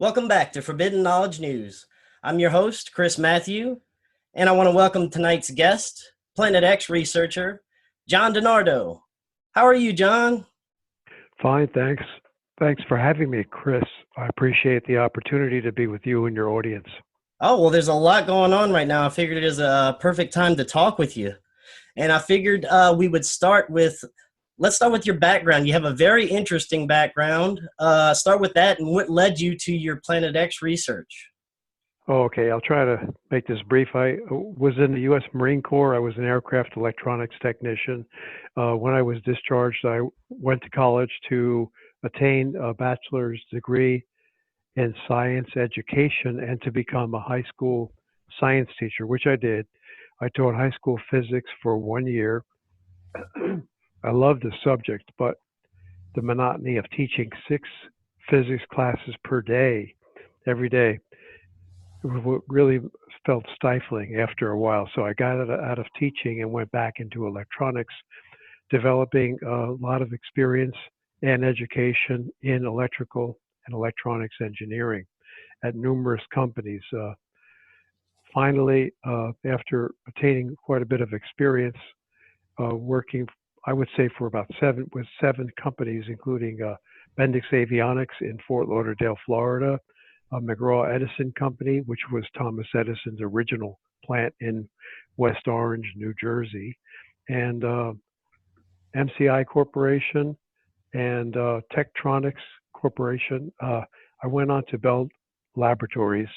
Welcome back to Forbidden Knowledge News. I'm your host, Chris Matthew, and I want to welcome tonight's guest, Planet X researcher, John Dinardo. How are you, John? Fine, thanks. Thanks for having me, Chris. I appreciate the opportunity to be with you and your audience. Oh, well, there's a lot going on right now. I figured it is a perfect time to talk with you. And I figured we would let's start with your background. You have a very interesting background. Start with that and what led you to your Planet X research. Oh, okay, I'll try to make this brief. I was in the U.S. Marine Corps. I was an aircraft electronics technician. When I was discharged, I went to college to attain a bachelor's degree in science education and to become a high school science teacher, which I did. I taught high school physics for 1 year. I loved the subject, but the monotony of teaching 6 physics classes per day, every day, really felt stifling after a while. So I got out of teaching and went back into electronics, developing a lot of experience and education in electrical and electronics engineering at numerous companies. Finally, after attaining quite a bit of experience, working, I would say, for about 7 companies, including Bendix Avionics in Fort Lauderdale, Florida, McGraw Edison Company, which was Thomas Edison's original plant in West Orange, New Jersey, and MCI Corporation and Tektronix Corporation. I went on to Bell Laboratories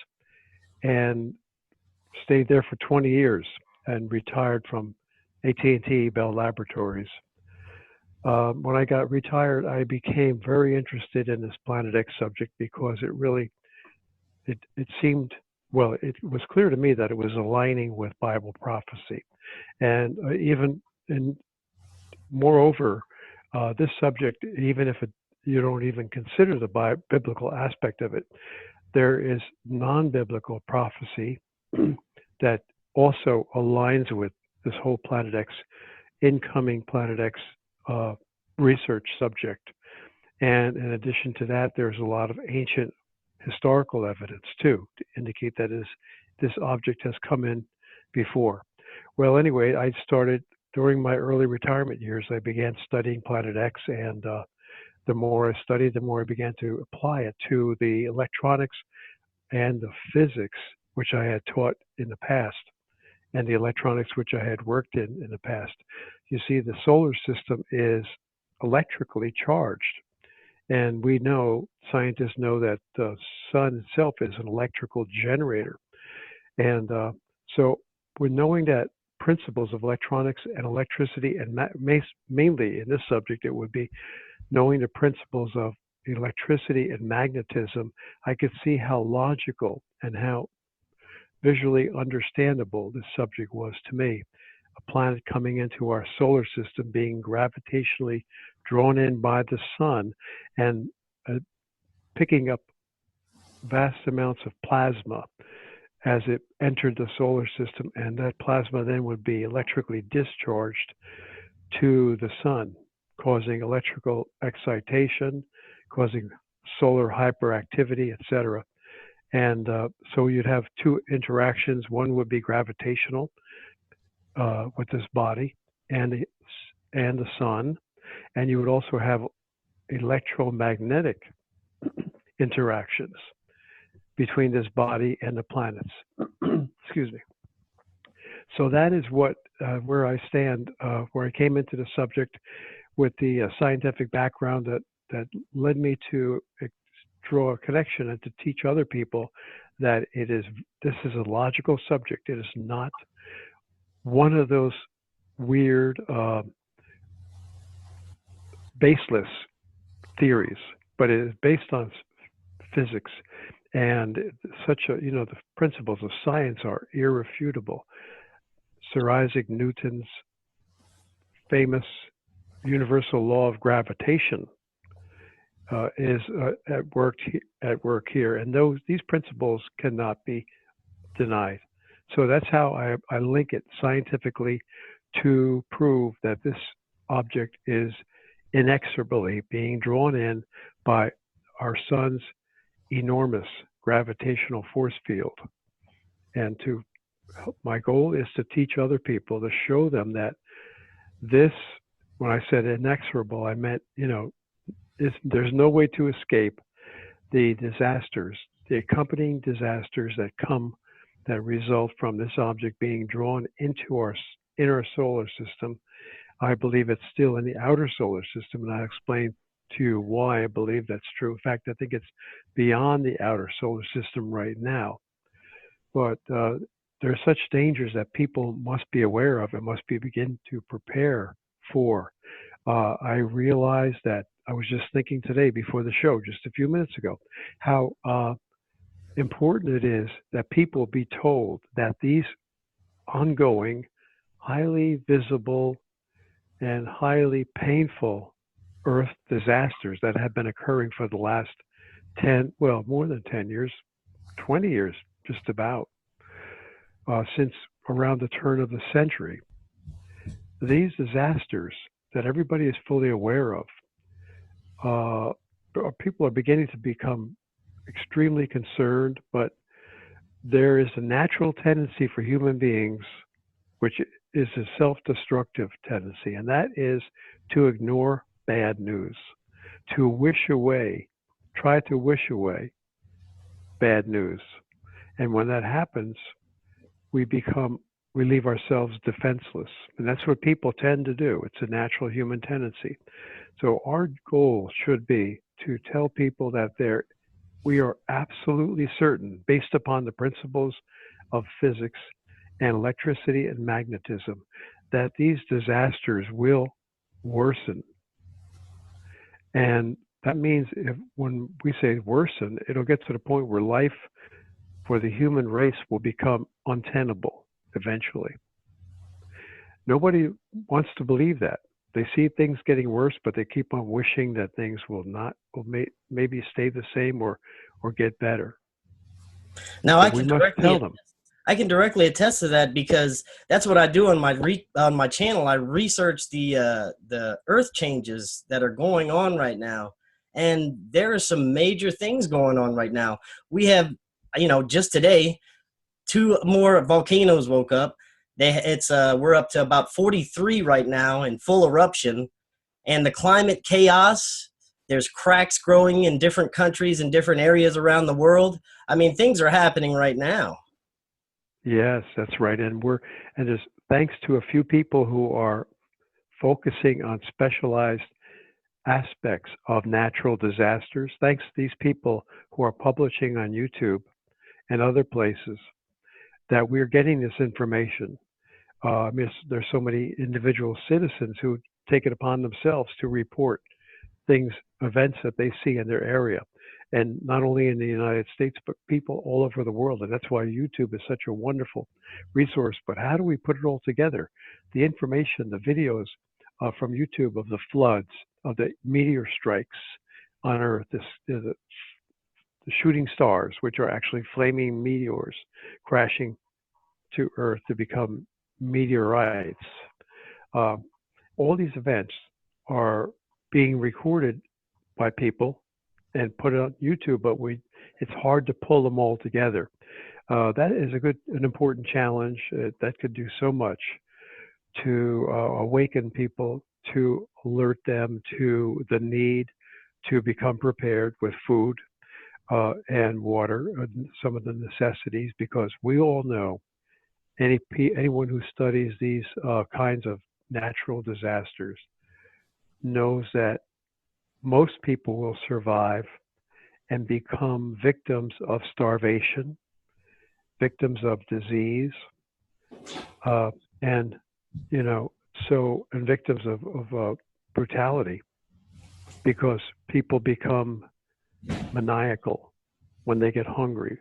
and stayed there for 20 years and retired from AT&T Bell Laboratories. When I got retired, I became very interested in this Planet X subject because it seemed, well, it was clear to me that it was aligning with Bible prophecy. And moreover, this subject, even if you don't even consider the biblical aspect of it, there is non-biblical prophecy that also aligns with this whole Planet X, incoming Planet X research subject. And in addition to that, there's a lot of ancient historical evidence too to indicate that this object has come in before. Well, anyway, I started during my early retirement years. I began studying Planet X, and the more I studied, the more I began to apply it to the electronics and the physics which I had taught in the past, and the electronics which I had worked in the past. You see, the solar system is electrically charged. And we know, scientists know, that the sun itself is an electrical generator. And so we're knowing that principles of electronics and electricity, and mainly in this subject, it would be knowing the principles of electricity and magnetism. I could see how logical and how visually understandable this subject was to me. A planet coming into our solar system being gravitationally drawn in by the sun and picking up vast amounts of plasma as it entered the solar system, and that plasma then would be electrically discharged to the sun, causing electrical excitation, causing solar hyperactivity, etc. And so you'd have 2 interactions. One would be gravitational with this body and the sun, and you would also have electromagnetic interactions between this body and the planets. Excuse me. So that is where I stand, where I came into the subject with the scientific background that led me to draw a connection and to teach other people that this is a logical subject. It is not one of those weird baseless theories, but it is based on physics, and the principles of science are irrefutable. Sir Isaac Newton's famous universal law of gravitation is at work here, and these principles cannot be denied. So that's how I link it scientifically to prove that this object is inexorably being drawn in by our sun's enormous gravitational force field. And my goal is to teach other people, to show them that this, when I said inexorable, I meant, there's no way to escape the disasters, the accompanying disasters that result from this object being drawn into our inner solar system. I believe it's still in the outer solar system, and I'll explain to you why I believe that's true. In fact, I think it's beyond the outer solar system right now. But there are such dangers that people must be aware of and must begin to prepare for. I realized that I was just thinking today before the show, just a few minutes ago, how important it is that people be told that these ongoing, highly visible, and highly painful Earth disasters that have been occurring for the last 10, well, more than 10 years, 20 years, just about, since around the turn of the century. These disasters that everybody is fully aware of, people are beginning to become extremely concerned, but there is a natural tendency for human beings, which is a self-destructive tendency, and that is to ignore bad news, to try to wish away bad news. And when that happens, we leave ourselves defenseless. And that's what people tend to do. It's a natural human tendency. So our goal should be to tell people that we are absolutely certain, based upon the principles of physics and electricity and magnetism, that these disasters will worsen. And that means when we say worsen, it'll get to the point where life for the human race will become untenable eventually. Nobody wants to believe that. They see things getting worse, but they keep on wishing that things will maybe stay the same or get better. Now, but we must tell them. I can directly attest to that, because that's what I do on my channel. I research the Earth changes that are going on right now, and there are some major things going on right now. We have, just today, 2 more volcanoes woke up. We're up to about 43 right now in full eruption, and the climate chaos. There's cracks growing in different countries and different areas around the world. I mean, things are happening right now. Yes, that's right. And just thanks to a few people who are focusing on specialized aspects of natural disasters. Thanks to these people who are publishing on YouTube and other places, that we're getting this information. There's so many individual citizens who take it upon themselves to report events that they see in their area. And not only in the United States, but people all over the world. And that's why YouTube is such a wonderful resource. But how do we put it all together? The information, the videos from YouTube of the floods, of the meteor strikes on Earth, the shooting stars, which are actually flaming meteors crashing to Earth to become meteorites. All these events are being recorded by people and put it on YouTube, but it's hard to pull them all together. That is an important challenge that could do so much to awaken people, to alert them to the need to become prepared with food and water, some of the necessities, because we all know, anyone who studies these kinds of natural disasters knows that most people will survive and become victims of starvation, victims of disease, and victims of brutality, because people become maniacal when they get hungry.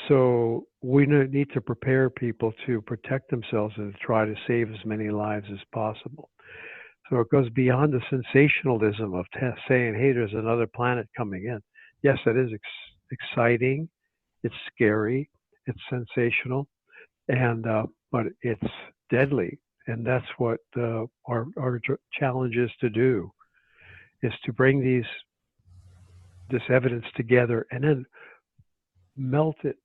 So we need to prepare people to protect themselves and try to save as many lives as possible. So it goes beyond the sensationalism of saying, hey, there's another planet coming in. Yes, that is exciting, it's scary, it's sensational, and but it's deadly. And that's what our challenge is to do, is to bring this evidence together and then melt it,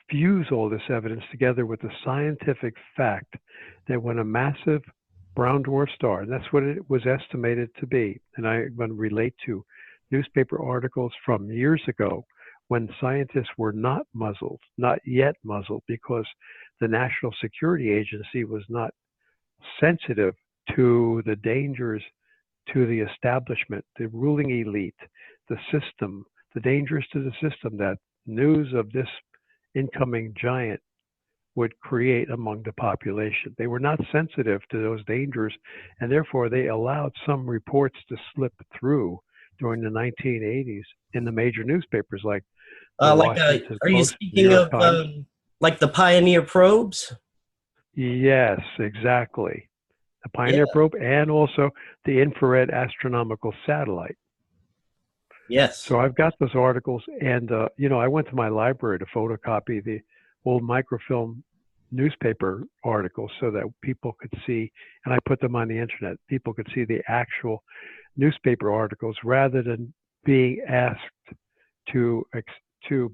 fuse all this evidence together with the scientific fact that when a massive brown dwarf star, and that's what it was estimated to be, and I'm going to relate to newspaper articles from years ago when scientists were not muzzled, not yet muzzled, because the National Security Agency was not sensitive to the dangers to the establishment, the ruling elite, the system, the dangers to the system that news of this incoming giant would create among the population. They were not sensitive to those dangers, and therefore they allowed some reports to slip through during the 1980s in the major newspapers like the Washington Are you Post, New speaking York of Times. like the Pioneer probes? Yes, exactly. The Yeah. Pioneer probe and also the infrared astronomical satellite. Yes. So I've got those articles, and I went to my library to photocopy the old microfilm newspaper articles so that people could see, and I put them on the internet. People could see the actual newspaper articles rather than being asked to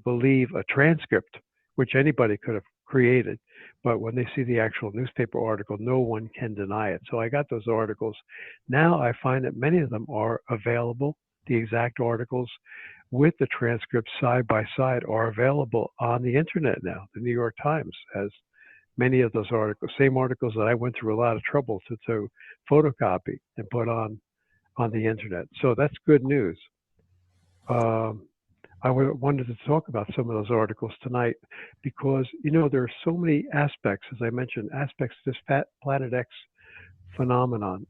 believe a transcript, which anybody could have created. But when they see the actual newspaper article, no one can deny it. So I got those articles. Now I find that many of them are available. The exact articles with the transcripts side by side are available on the internet now. The New York Times has many of those articles, same articles that I went through a lot of trouble to photocopy and put on the internet. So that's good news. I wanted to talk about some of those articles tonight because, there are so many aspects, as I mentioned, aspects to this Planet X phenomenon.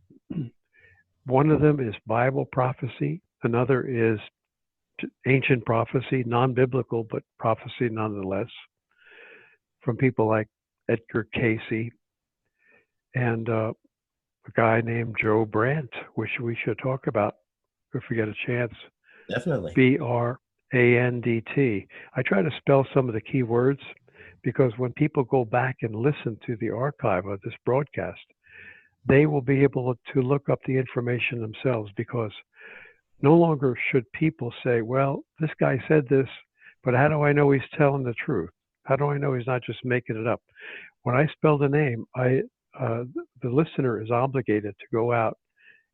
One of them is Bible prophecy. Another is ancient prophecy, non-biblical, but prophecy nonetheless, from people like Edgar Casey and a guy named Joe Brandt, which we should talk about if we get a chance. Definitely. Brandt. I try to spell some of the key words because when people go back and listen to the archive of this broadcast, they will be able to look up the information themselves, because no longer should people say, well, this guy said this, but how do I know he's telling the truth? How do I know he's not just making it up? When I spell the name, the listener is obligated to go out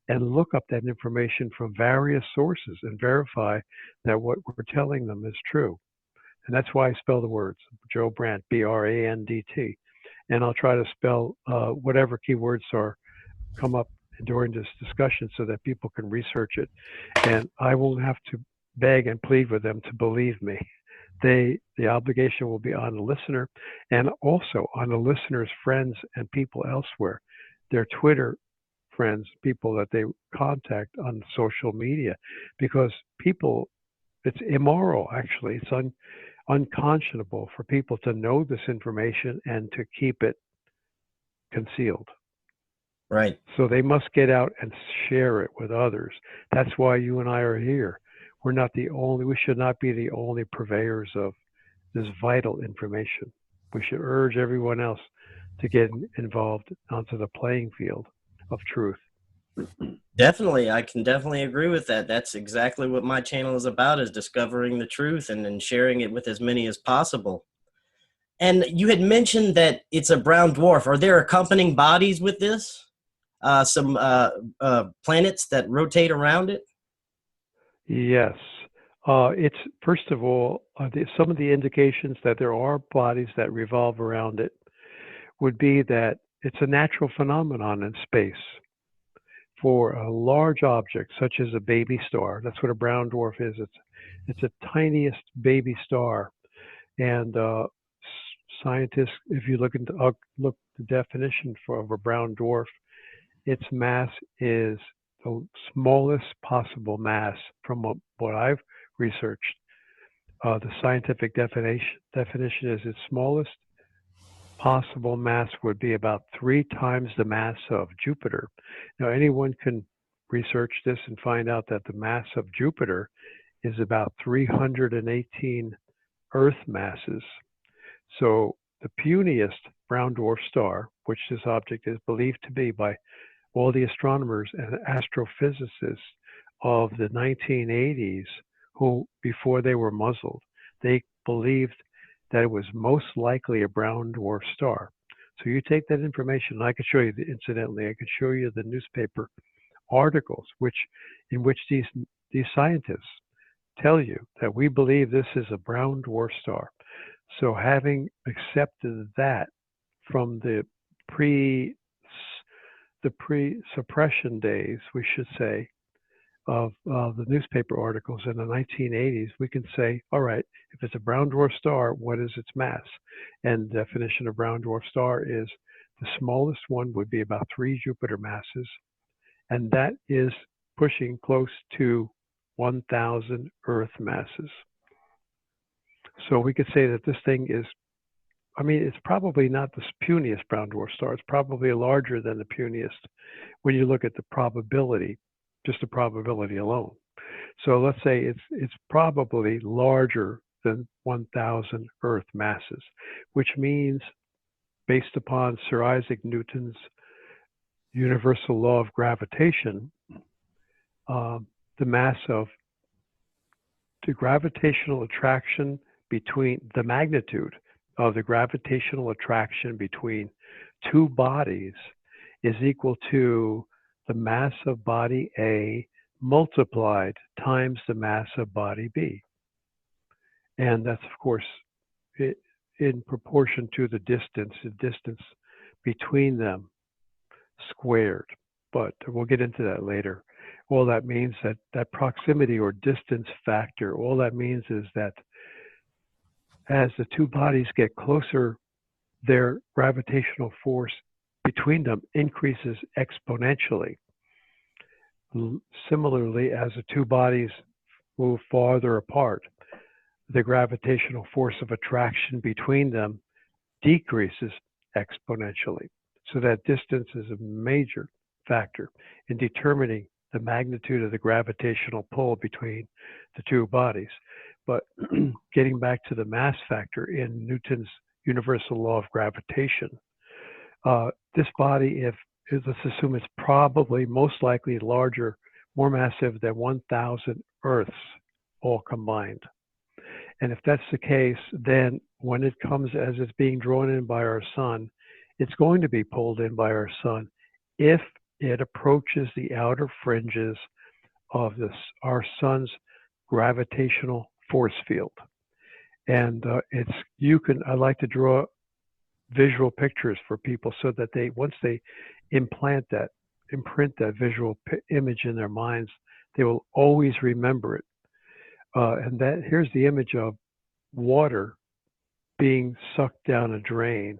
and look up that information from various sources and verify that what we're telling them is true. And that's why I spell the words, Joe Brandt, Brandt. And I'll try to spell whatever keywords come up during this discussion so that people can research it. And I won't have to beg and plead with them to believe me. The obligation will be on the listener and also on the listener's friends and people elsewhere, their Twitter friends, people that they contact on social media, because it's immoral, actually. It's unconscionable for people to know this information and to keep it concealed. Right. So they must get out and share it with others. That's why you and I are here. We should not be the only purveyors of this vital information. We should urge everyone else to get involved onto the playing field of truth. Definitely. I can definitely agree with that. That's exactly what my channel is about, is discovering the truth and then sharing it with as many as possible. And you had mentioned that it's a brown dwarf. Are there accompanying bodies with this? Some planets that rotate around it? Yes. It's, first of all, some of the indications that there are bodies that revolve around it would be that it's a natural phenomenon in space. For a large object, such as a baby star, that's what a brown dwarf is. It's a tiniest baby star. And scientists, if you look the definition of a brown dwarf, its mass is the smallest possible mass from what I've researched. The scientific definition is its smallest possible mass would be about 3 times the mass of Jupiter. Now, anyone can research this and find out that the mass of Jupiter is about 318 Earth masses. So the puniest brown dwarf star, which this object is believed to be by all the astronomers and astrophysicists of the 1980s, who, before they were muzzled, they believed that it was most likely a brown dwarf star. So you take that information, and I could show you, incidentally, I could show you the newspaper articles in which these scientists tell you that we believe this is a brown dwarf star. So having accepted that from the pre suppression days, we should say, of the newspaper articles in the 1980s, we can say, all right, if it's a brown dwarf star, what is its mass? And the definition of brown dwarf star is the smallest one would be about 3 Jupiter masses, and that is pushing close to 1,000 Earth masses. So we could say that this thing is, I mean, it's probably not the puniest brown dwarf star. It's probably larger than the puniest when you look at the probability, just the probability alone. So let's say it's probably larger than 1,000 Earth masses, which means, based upon Sir Isaac Newton's universal law of gravitation, the mass of the gravitational attraction between the magnitude of the gravitational attraction between two bodies is equal to the mass of body A multiplied times the mass of body B. And that's, of course, in proportion to the distance between them squared. But we'll get into that later. All that means that proximity or distance factor, all that means is that as the two bodies get closer, their gravitational force between them increases exponentially. Similarly, as the two bodies move farther apart, the gravitational force of attraction between them decreases exponentially. So that distance is a major factor in determining the magnitude of the gravitational pull between the two bodies. But getting back to the mass factor in Newton's universal law of gravitation, this body, let's assume it's probably most likely larger, more massive than 1,000 Earths all combined. And if that's the case, then when it comes as it's being drawn in by our sun, it's going to be pulled in by our sun if it approaches the outer fringes of our sun's gravitational force field. And I like to draw visual pictures for people so that once they imprint that visual image in their minds, they will always remember it. And here's the image of water being sucked down a drain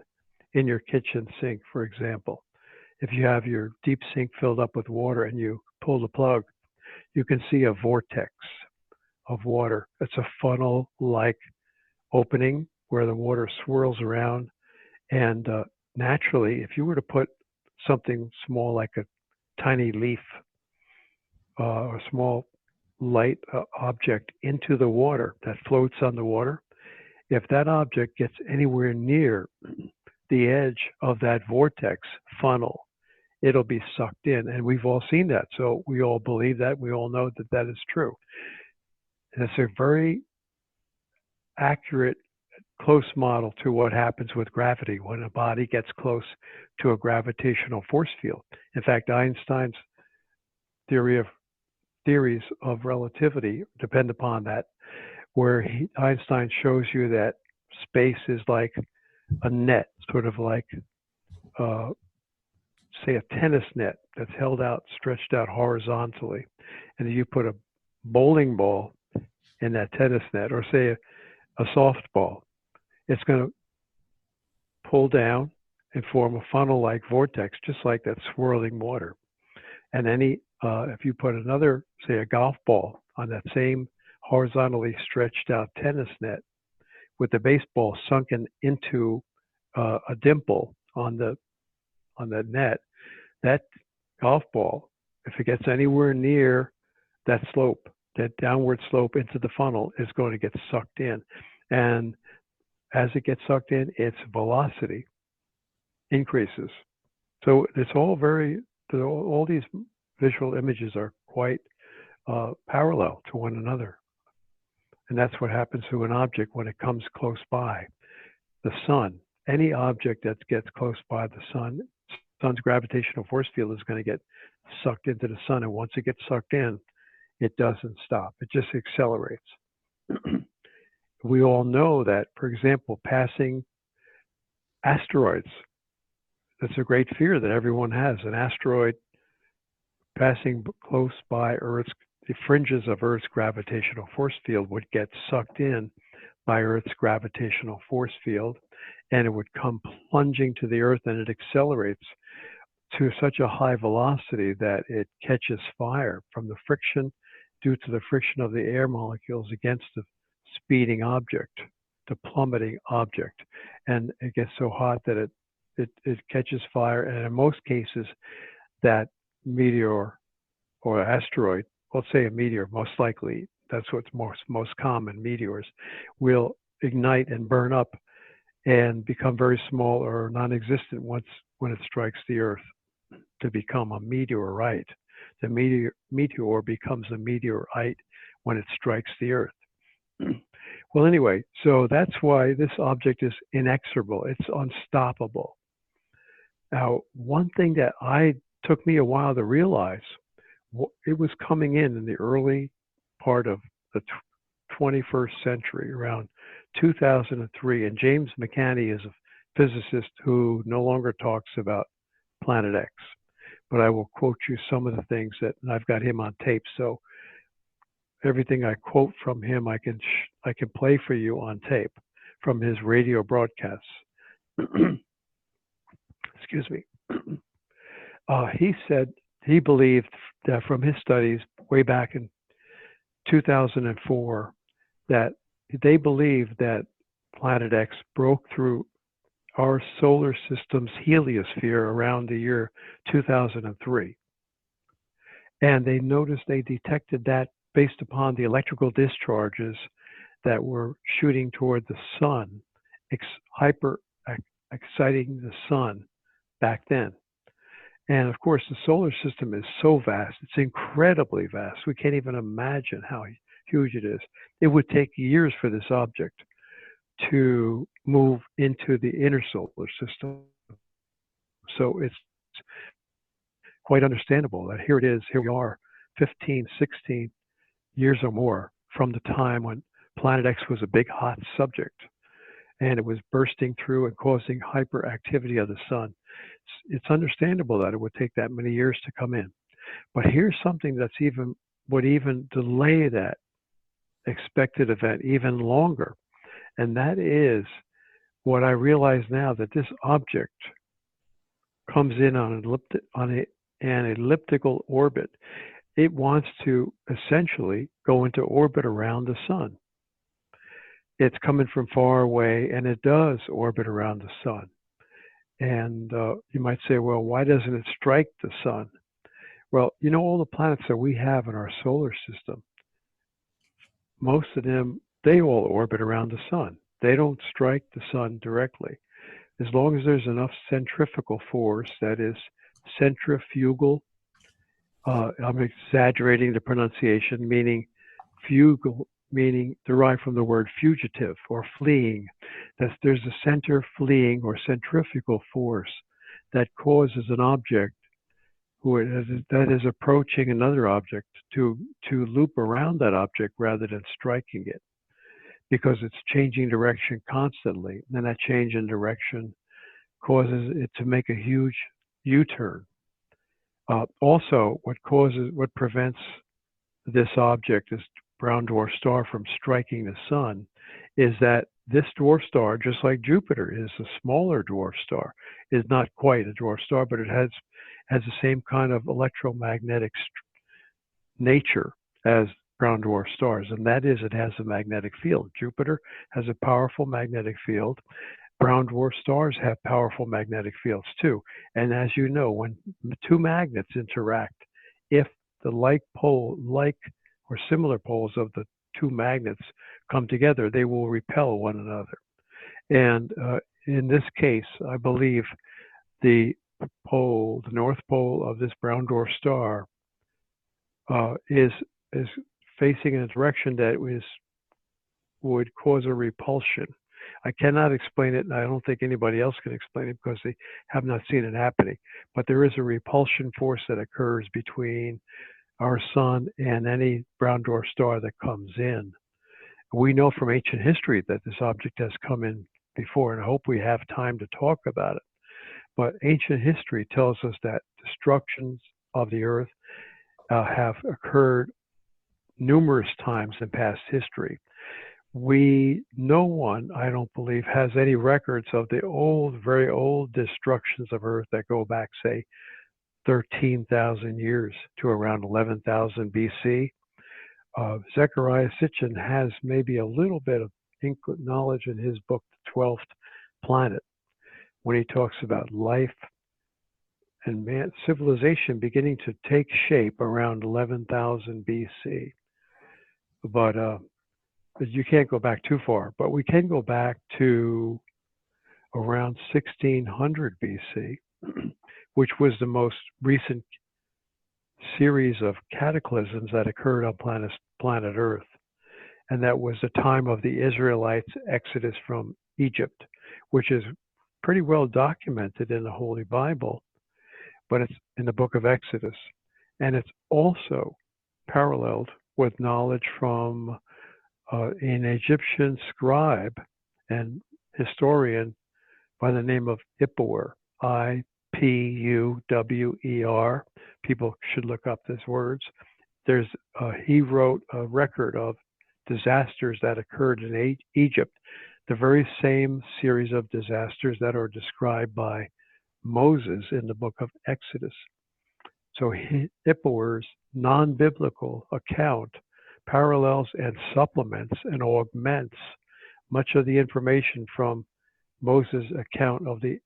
in your kitchen sink, for example. If you have your deep sink filled up with water and you pull the plug, you can see a vortex of water. It's a funnel-like opening where the water swirls around. And naturally, if you were to put something small like a tiny leaf or a small light object into the water that floats on the water, if that object gets anywhere near the edge of that vortex funnel, it'll be sucked in. And we've all seen that. So we all believe that. We all know that that is true. And it's a very accurate, close model to what happens with gravity when a body gets close to a gravitational force field. In fact, Einstein's theories of relativity depend upon that, where Einstein shows you that space is like a net, sort of like, say, a tennis net that's held out, stretched out horizontally. And if you put a bowling ball in that tennis net, or say a softball, it's going to pull down and form a funnel-like vortex, just like that swirling water. And if you put another, say, a golf ball on that same horizontally stretched out tennis net with the baseball sunken into a dimple on the net, that golf ball, if it gets anywhere near that slope, that downward slope into the funnel, is going to get sucked in. And as it gets sucked in, its velocity increases. So it's all these visual images are quite parallel to one another. And that's what happens to an object when it comes close by. The sun, any object that gets close by the sun's gravitational force field is going to get sucked into the sun. And once it gets sucked in, it doesn't stop. It just accelerates. We all know that, for example, passing asteroids, that's a great fear that everyone has. An asteroid passing close by the fringes of Earth's gravitational force field would get sucked in by Earth's gravitational force field, and it would come plunging to the Earth, and it accelerates to such a high velocity that it catches fire from the friction, due to the friction of the air molecules against the speeding object, the plummeting object. And it gets so hot that it catches fire, and in most cases, that meteor or asteroid, let's say a meteor, most likely, that's what's most common, meteors, will ignite and burn up and become very small or non-existent when it strikes the Earth to become a meteorite. The meteor becomes a meteorite when it strikes the Earth. Well, anyway, so that's why this object is inexorable. It's unstoppable. Now, one thing that took me a while to realize, it was coming in the early part of the 21st century, around 2003, and James McCanney is a physicist who no longer talks about Planet X, but I will quote you some of the things that, and I've got him on tape, so everything I quote from him, I can play for you on tape from his radio broadcasts. Excuse me. He said he believed that from his studies way back in 2004, that they believed that Planet X broke through our solar system's heliosphere around the year 2003. And they detected that based upon the electrical discharges that were shooting toward the sun, hyper exciting the sun back then. And of course, the solar system is so vast, it's incredibly vast. We can't even imagine how huge it is. It would take years for this object to move into the inner solar system. So it's quite understandable that here we are, 15, 16 years or more from the time when Planet X was a big hot subject, and it was bursting through and causing hyperactivity of the sun. It's understandable that it would take that many years to come in. But here's something that's would even delay that expected event even longer. And that is what I realize now, that this object comes in on an elliptical orbit. It wants to essentially go into orbit around the sun. It's coming from far away, and it does orbit around the sun. And you might say, well, why doesn't it strike the sun? Well, all the planets that we have in our solar system, most of them, they all orbit around the sun. They don't strike the sun directly. As long as there's enough centrifugal force, that is centrifugal, I'm exaggerating the pronunciation, meaning fugal, meaning derived from the word fugitive or fleeing. There's a center fleeing or centrifugal force that causes an object that is approaching another object to loop around that object rather than striking it, because it's changing direction constantly. And that change in direction causes it to make a huge U-turn. Also, what prevents this object, this brown dwarf star, from striking the sun, is that this dwarf star, just like Jupiter is a smaller dwarf star, is not quite a dwarf star, but it has the same kind of electromagnetic nature as brown dwarf stars, and that is, it has a magnetic field. Jupiter has a powerful magnetic field. Brown dwarf stars have powerful magnetic fields too. And as you know, when two magnets interact, if the like or similar poles of the two magnets come together, they will repel one another. And in this case, I believe the North Pole of this brown dwarf star is facing in a direction that is would cause a repulsion. I cannot explain it, and I don't think anybody else can explain it because they have not seen it happening. But there is a repulsion force that occurs between our sun and any brown dwarf star that comes in. We know from ancient history that this object has come in before, and I hope we have time to talk about it. But ancient history tells us that destructions of the earth have occurred numerous times in past history. No one, I don't believe, has any records of the old, very old destructions of Earth that go back, say, 13,000 years to around 11,000 BC. Zechariah Sitchin has maybe a little bit of knowledge in his book, The 12th Planet, when he talks about life and man, civilization beginning to take shape around 11,000 BC. But you can't go back too far, but we can go back to around 1600 BC, which was the most recent series of cataclysms that occurred on planet Earth. And that was the time of the Israelites' exodus from Egypt, which is pretty well documented in the Holy Bible, but it's in the book of Exodus. And it's also paralleled with knowledge from an Egyptian scribe and historian by the name of Ipuwer, Ipuwer. People should look up these words. He wrote a record of disasters that occurred in Egypt, the very same series of disasters that are described by Moses in the book of Exodus. So Ipuwer's non-biblical account parallels and supplements and augments much of the information from Moses' account of the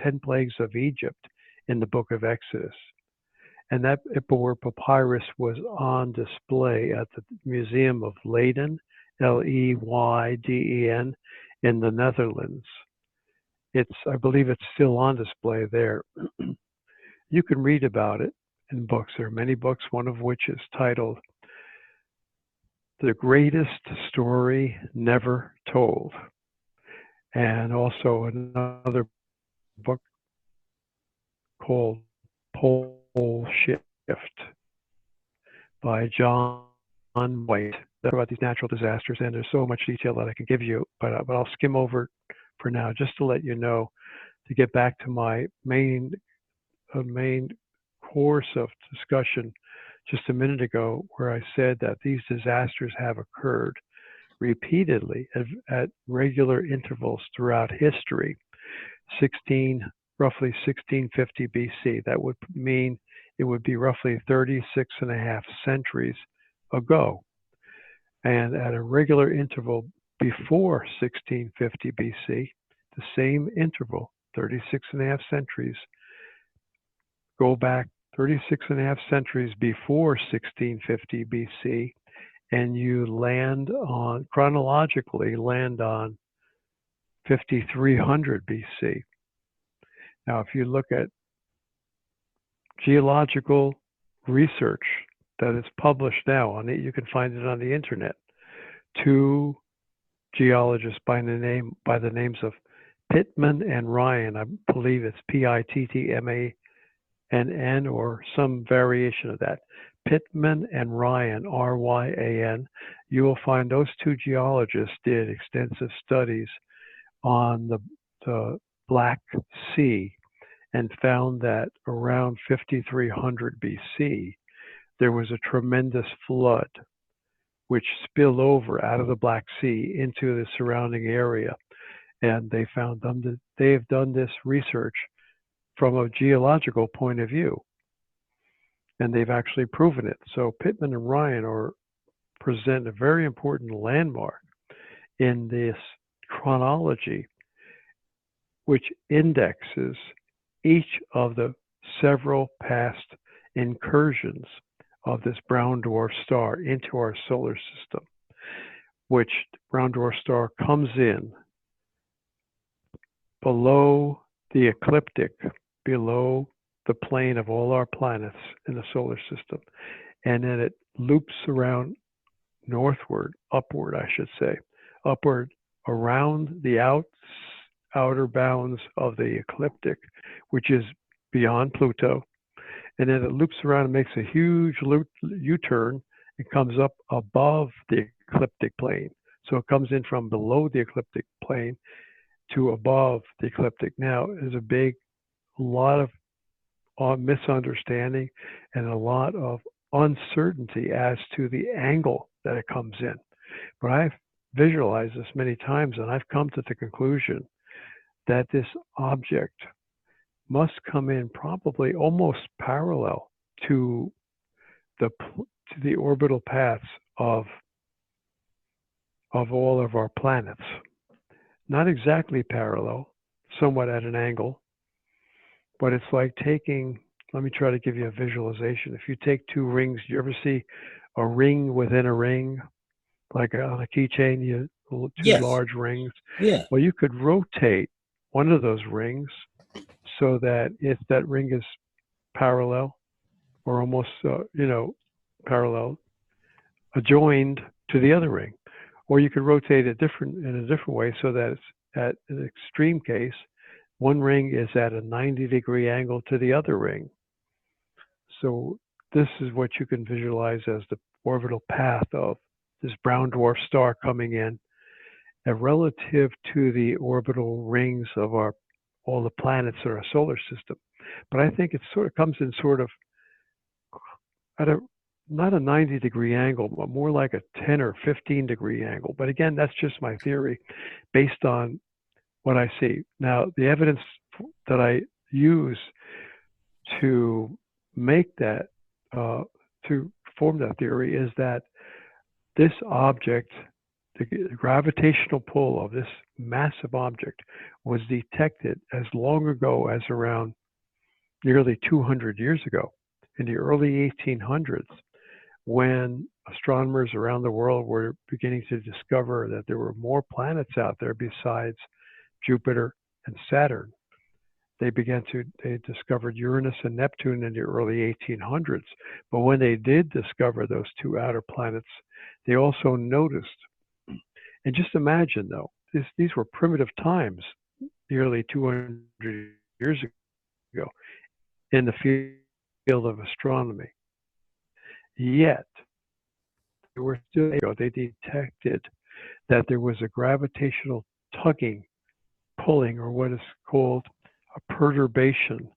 10 plagues of Egypt in the book of Exodus. And that Ipuwer papyrus was on display at the Museum of Leiden, Leyden, in the Netherlands. I believe it's still on display there. You can read about it in books. There are many books, one of which is titled The Greatest Story Never Told. And also another book called Pole Shift by John White. That's about these natural disasters, and there's so much detail that I can give you, but I'll skim over for now just to let you know, to get back to my main course of discussion just a minute ago, where I said that these disasters have occurred repeatedly at regular intervals throughout history. Roughly 1650 BC. That would mean it would be roughly 36.5 centuries ago. And at a regular interval before 1650 BC, the same interval, 36.5 centuries, go back 36.5 centuries before 1650 BC, and you chronologically land on 5300 BC. Now, if you look at geological research that is published now on it, you can find it on the internet. Two geologists by the names of Pittman and Ryan, I believe it's Pittmann or some variation of that. Pittman and Ryan, Ryan. You will find those two geologists did extensive studies on the Black Sea and found that around 5300 BC, there was a tremendous flood which spilled over out of the Black Sea into the surrounding area. And they found that they have done this research from a geological point of view. And they've actually proven it. So Pittman and Ryan present a very important landmark in this chronology, which indexes each of the several past incursions of this brown dwarf star into our solar system, which brown dwarf star comes in below the ecliptic, below the plane of all our planets in the solar system. And then it loops around northward, upward, I should say, upward around the outer bounds of the ecliptic, which is beyond Pluto. And then it loops around and makes a huge U-turn and comes up above the ecliptic plane. So it comes in from below the ecliptic plane to above the ecliptic. Now, there's a lot of misunderstanding and a lot of uncertainty as to the angle that it comes in. But I've visualized this many times, and I've come to the conclusion that this object must come in probably almost parallel to the orbital paths of all of our planets. Not exactly parallel, somewhat at an angle, but it's like taking, let me try to give you a visualization. If you take two rings, you ever see a ring within a ring? Like on a keychain, two Yes. large rings. Yeah. Well, you could rotate one of those rings so that if that ring is parallel or almost, parallel, adjoined to the other ring. Or you could rotate it in a different way so that it's at an extreme case, one ring is at a 90-degree angle to the other ring. So this is what you can visualize as the orbital path of this brown dwarf star coming in, and relative to the orbital rings of all the planets in our solar system. But I think it sort of comes in sort of at not a 90-degree angle, but more like a 10 or 15-degree angle. But again, that's just my theory based on what I see. Now, the evidence that I use to make that, to form that theory is that this object, the gravitational pull of this massive object was detected as long ago as around nearly 200 years ago, in the early 1800s, when astronomers around the world were beginning to discover that there were more planets out there besides Jupiter and Saturn. They discovered Uranus and Neptune in the early 1800s. But when they did discover those two outer planets, they also noticed, and just imagine though, these were primitive times, nearly 200 years ago, in the field of astronomy. Yet, they detected that there was a gravitational tugging, pulling, or what is called a perturbation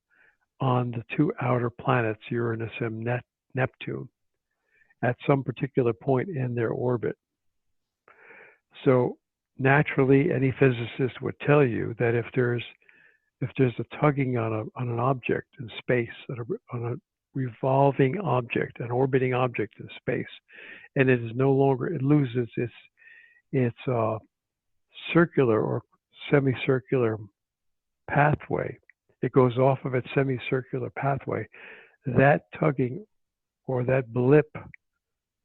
on the two outer planets, Uranus and Neptune, at some particular point in their orbit. So naturally, any physicist would tell you that if there's a tugging on an object in space, on a revolving object, an orbiting object in space, and it loses its circular or semicircular pathway. It goes off of its semicircular pathway. That tugging or that blip,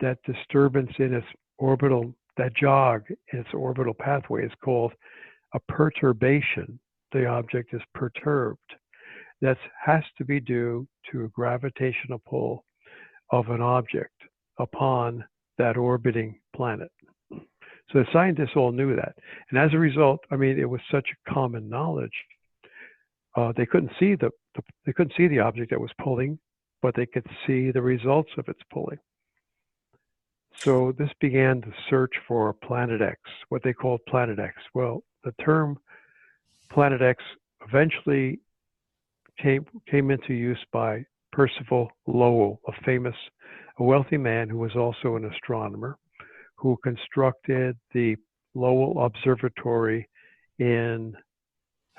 that disturbance in its orbital, that jog in its orbital pathway is called a perturbation. The object is perturbed. That has to be due to a gravitational pull of an object upon that orbiting planet. So the scientists all knew that. And as a result, it was such common knowledge. They couldn't see the object that was pulling, but they could see the results of its pulling. So this began the search for Planet X, what they called Planet X. Well, the term Planet X eventually came into use by Percival Lowell, a wealthy man who was also an astronomer, who constructed the Lowell Observatory in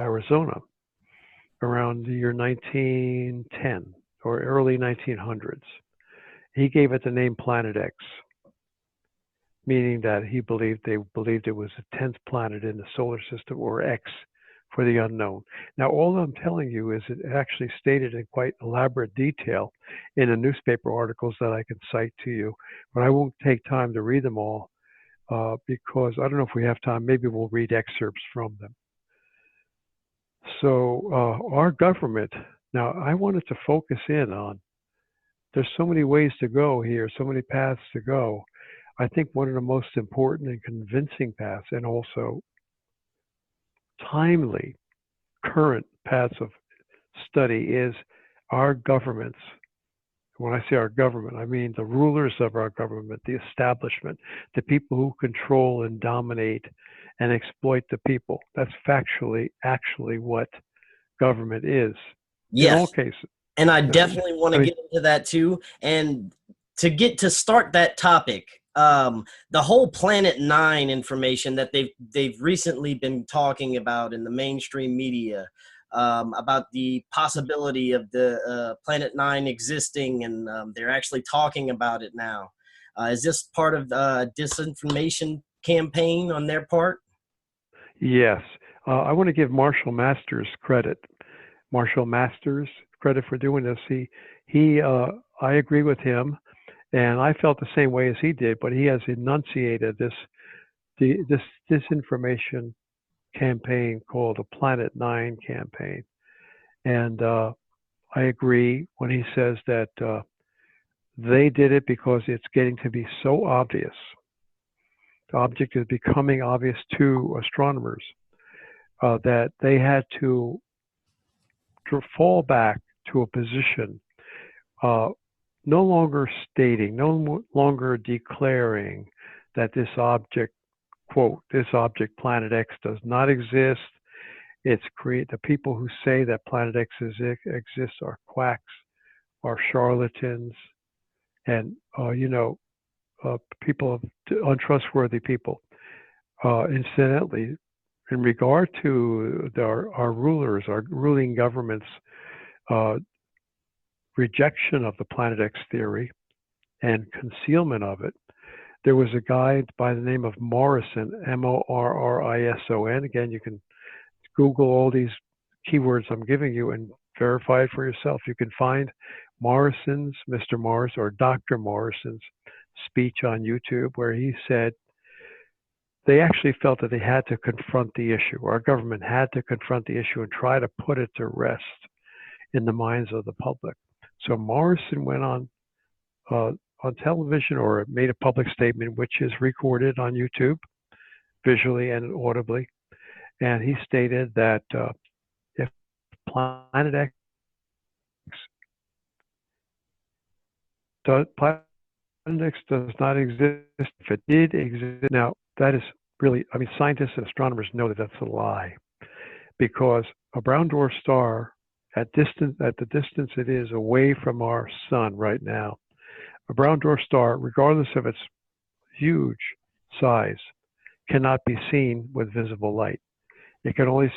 Arizona around the year 1910 or early 1900s. He gave it the name Planet X, meaning that they believed it was the 10th planet in the solar system, or X for the unknown. Now, all I'm telling you is it actually stated in quite elaborate detail in the newspaper articles that I can cite to you, but I won't take time to read them all because I don't know if we have time. Maybe we'll read excerpts from them. So our government, now I wanted to focus in on, there's so many ways to go here, so many paths to go. I think one of the most important and convincing paths, and also timely, current paths of study, is our governments. When I say our government, I mean the rulers of our government, the establishment, the people who control and dominate and exploit the people. That's factually, actually what government is in all Yes. cases. And I I definitely want to mean, get into that too. And to start that topic, the whole Planet Nine information that they've recently been talking about in the mainstream media, about the possibility of the Planet Nine existing, and they're actually talking about it now. Is this part of the disinformation campaign on their part? yes. I want to give Marshall Masters credit. Marshall Masters credit for doing this. I agree with him, and I felt the same way as he did. But he has enunciated this disinformation campaign called a Planet Nine campaign, and I agree when he says that they did it because it's getting to be so obvious. The object is becoming obvious to astronomers that they had to fall back to a position, uh, no longer stating, no longer declaring that this object, quote, this object, Planet X, does not exist. The people who say that Planet X exists are quacks, are charlatans, and people, untrustworthy people. Incidentally, in regard to our rulers, our ruling governments' rejection of the Planet X theory and concealment of it, there was a guy by the name of Morrison, Morrison. Again, you can Google all these keywords I'm giving you and verify it for yourself. You can find Mr. Morris or Dr. Morrison's speech on YouTube where he said they actually felt that they had to confront the issue. Our government had to confront the issue and try to put it to rest in the minds of the public. So Morrison went on television or made a public statement, which is recorded on YouTube, visually and audibly, and he stated that if Planet X does not exist, if it did exist, now that is really, I mean, scientists and astronomers know that that's a lie, because a brown dwarf star at the distance it is away from our sun right now, a brown dwarf star, regardless of its huge size, cannot be seen with visible light. It can only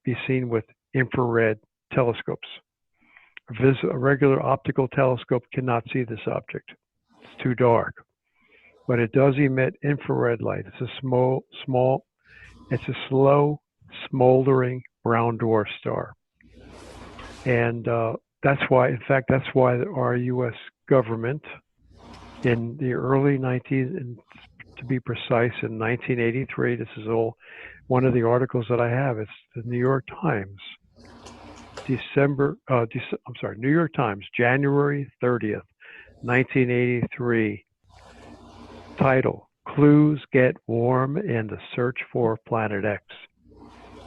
be seen with infrared telescopes. A regular optical telescope cannot see this object. It's too dark. But it does emit infrared light. It's a slow, smoldering brown dwarf star. And that's why our U.S. government in the early 90s, and to be precise, in 1983, this is all one of the articles that I have. It's the New York Times, New York Times, January 30th, 1983. Title: Clues Get Warm in the Search for Planet X.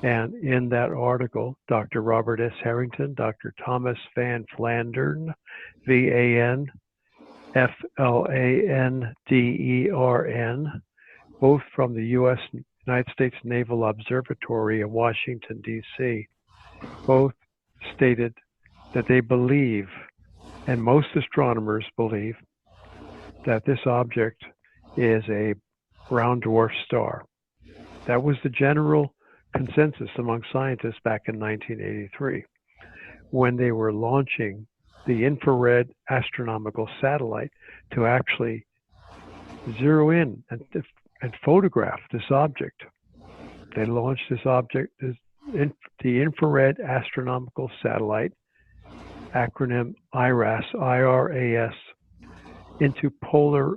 And in that article, Dr. Robert S. Harrington, Dr. Thomas Van Flandern, VanFlandern, both from the United States Naval Observatory in Washington, D.C., both stated that they believe, and most astronomers believe, that this object is a brown dwarf star. That was the general consensus among scientists back in 1983 when they were launching the infrared astronomical satellite to actually zero in and photograph this object. They launched this object, the infrared astronomical satellite, acronym IRAS, IRAS, into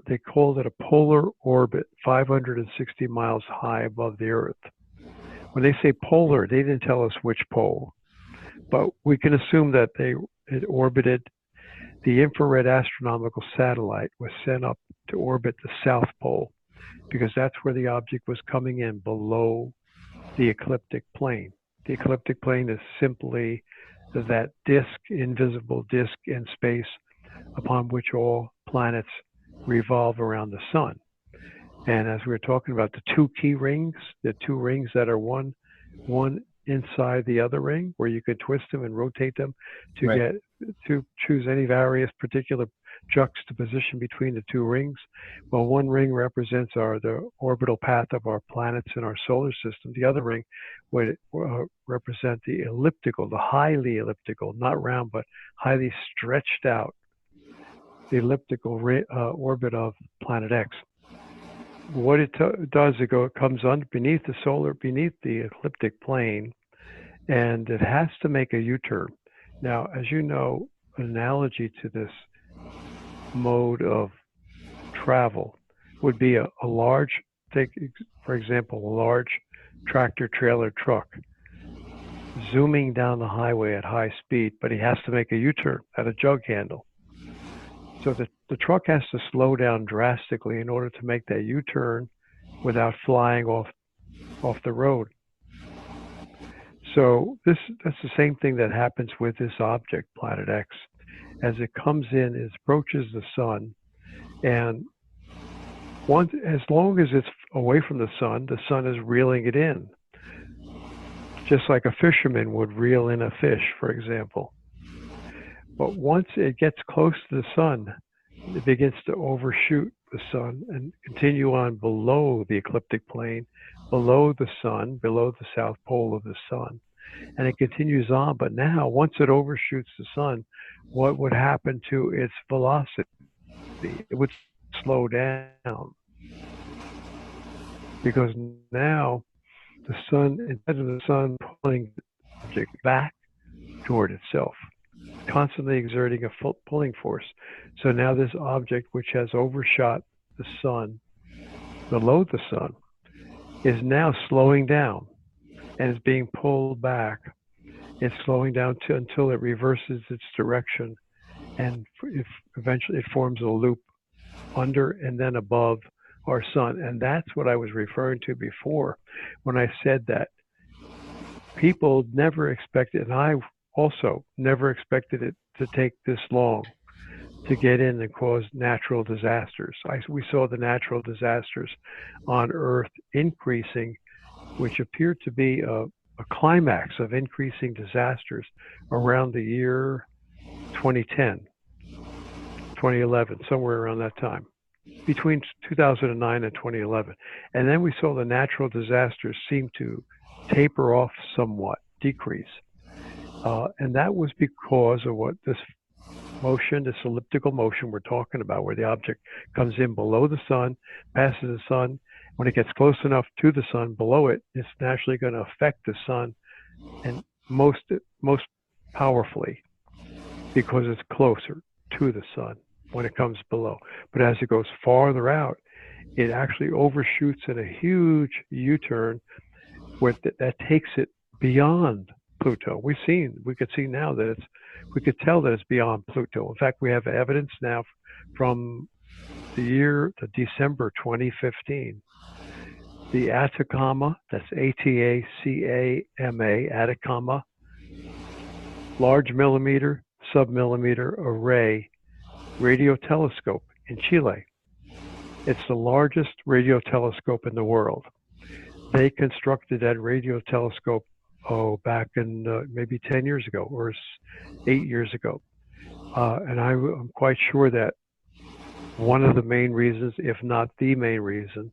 they called it a polar orbit, 560 miles high above the Earth. When they say polar, they didn't tell us which pole, but we can assume that it orbited The infrared astronomical satellite was sent up to orbit the South Pole because that's where the object was coming in below the ecliptic plane. The ecliptic plane is simply that disk, invisible disk in space upon which all planets revolve around the sun. And as we were talking about the two key rings, the two rings that are one inside the other ring, where you could twist them and rotate them to Right. get to choose any various particular juxtaposition between the two rings. Well, one ring represents the orbital path of our planets in our solar system. The other ring would represent the elliptical, the highly elliptical, not round, but highly stretched out, the elliptical orbit of planet X. What it does, it comes beneath the ecliptic plane, and it has to make a U-turn. Now, as you know, an analogy to this mode of travel would be a large, take for example, a large tractor trailer truck zooming down the highway at high speed, but he has to make a U-turn at a jug handle. So the truck has to slow down drastically in order to make that U-turn without flying off the road. So that's the same thing that happens with this object, Planet X. As it comes in, it approaches the sun, and as long as it's away from the sun is reeling it in, just like a fisherman would reel in a fish, for example. But once it gets close to the sun, it begins to overshoot the sun and continue on below the ecliptic plane, below the sun, below the south pole of the sun. And it continues on, but now once it overshoots the sun, what would happen to its velocity? It would slow down. Because now the sun, instead of the sun pulling the object back toward itself, constantly exerting a pulling force. So now this object, which has overshot the sun, below the sun, is now slowing down and is being pulled back. It's slowing down until it reverses its direction, and eventually it forms a loop under and then above our sun. And that's what I was referring to before when I said that people never expected, and I also never expected it to take this long to get in and cause natural disasters. We saw the natural disasters on Earth increasing, which appeared to be a climax of increasing disasters around the year 2010, 2011, somewhere around that time, between 2009 and 2011. And then we saw the natural disasters seem to taper off somewhat, decrease. And that was because of what this motion, this elliptical motion we're talking about, where the object comes in below the sun, passes the sun. When it gets close enough to the sun, below it, it's naturally going to affect the sun, and most powerfully because it's closer to the sun when it comes below. But as it goes farther out, it actually overshoots in a huge U-turn that takes it beyond Pluto. We could see now that we could tell that it's beyond Pluto. In fact, we have evidence now from the December 2015. The Atacama, that's Atacama, Atacama, large millimeter, submillimeter array radio telescope in Chile. It's the largest radio telescope in the world. They constructed that radio telescope back in maybe 10 years ago or 8 years ago. And I'm quite sure that one of the main reasons, if not the main reason,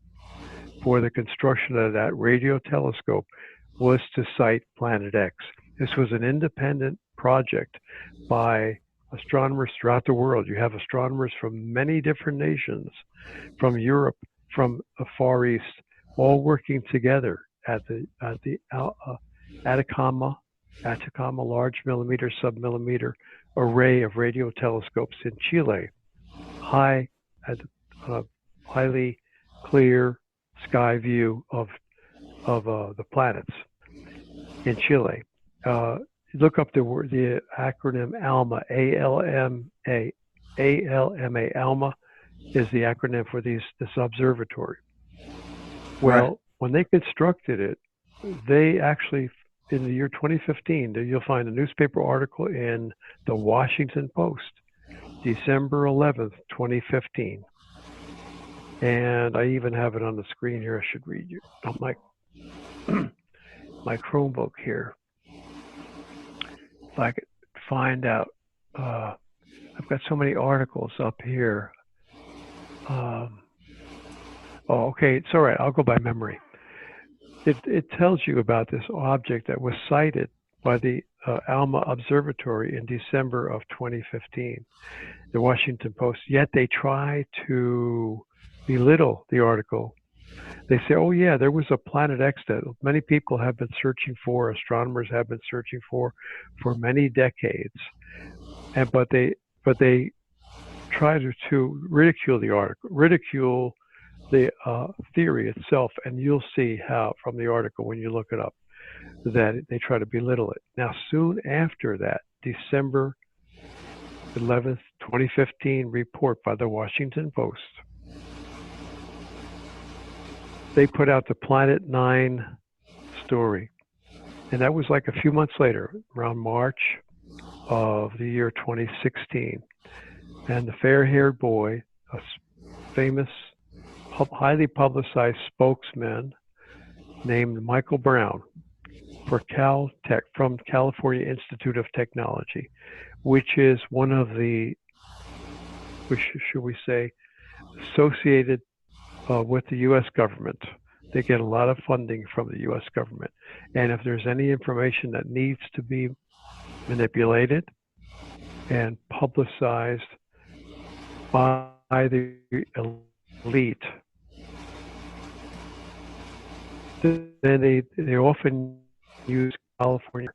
for the construction of that radio telescope was to sight Planet X. This was an independent project by astronomers throughout the world. You have astronomers from many different nations, from Europe, from the Far East, all working together at the Atacama large millimeter, submillimeter array of radio telescopes in Chile. Highly clear sky view of the planets in Chile. look up the acronym ALMA, A-L-M-A, A-L-M-A, ALMA is the acronym for this observatory. Well, Right. when they constructed it, they actually, in the year 2015, you'll find a newspaper article in the Washington Post, December 11th, 2015. And I even have it on the screen here. I should read you on my Chromebook here. If I could find out, I've got so many articles up here. Oh, okay, it's all right. I'll go by memory. It tells you about this object that was sighted by the ALMA Observatory in December of 2015, the Washington Post. Yet they try to belittle the article. They say, oh yeah, there was a planet X that many people have been searching for, astronomers have been searching for many decades. But they try to ridicule the article, ridicule the theory itself, and you'll see how from the article when you look it up that they try to belittle it. Now, soon after that, December 11th, 2015 report by the Washington Post, they put out the Planet 9 story. And that was like a few months later, around March of the year 2016. And the fair-haired boy, a famous, highly publicized spokesman named Michael Brown for Caltech, from California Institute of Technology, which is one of the, should we say, associated with the U.S. government. They get a lot of funding from the U.S. government. And if there's any information that needs to be manipulated and publicized by the elite, then they often use California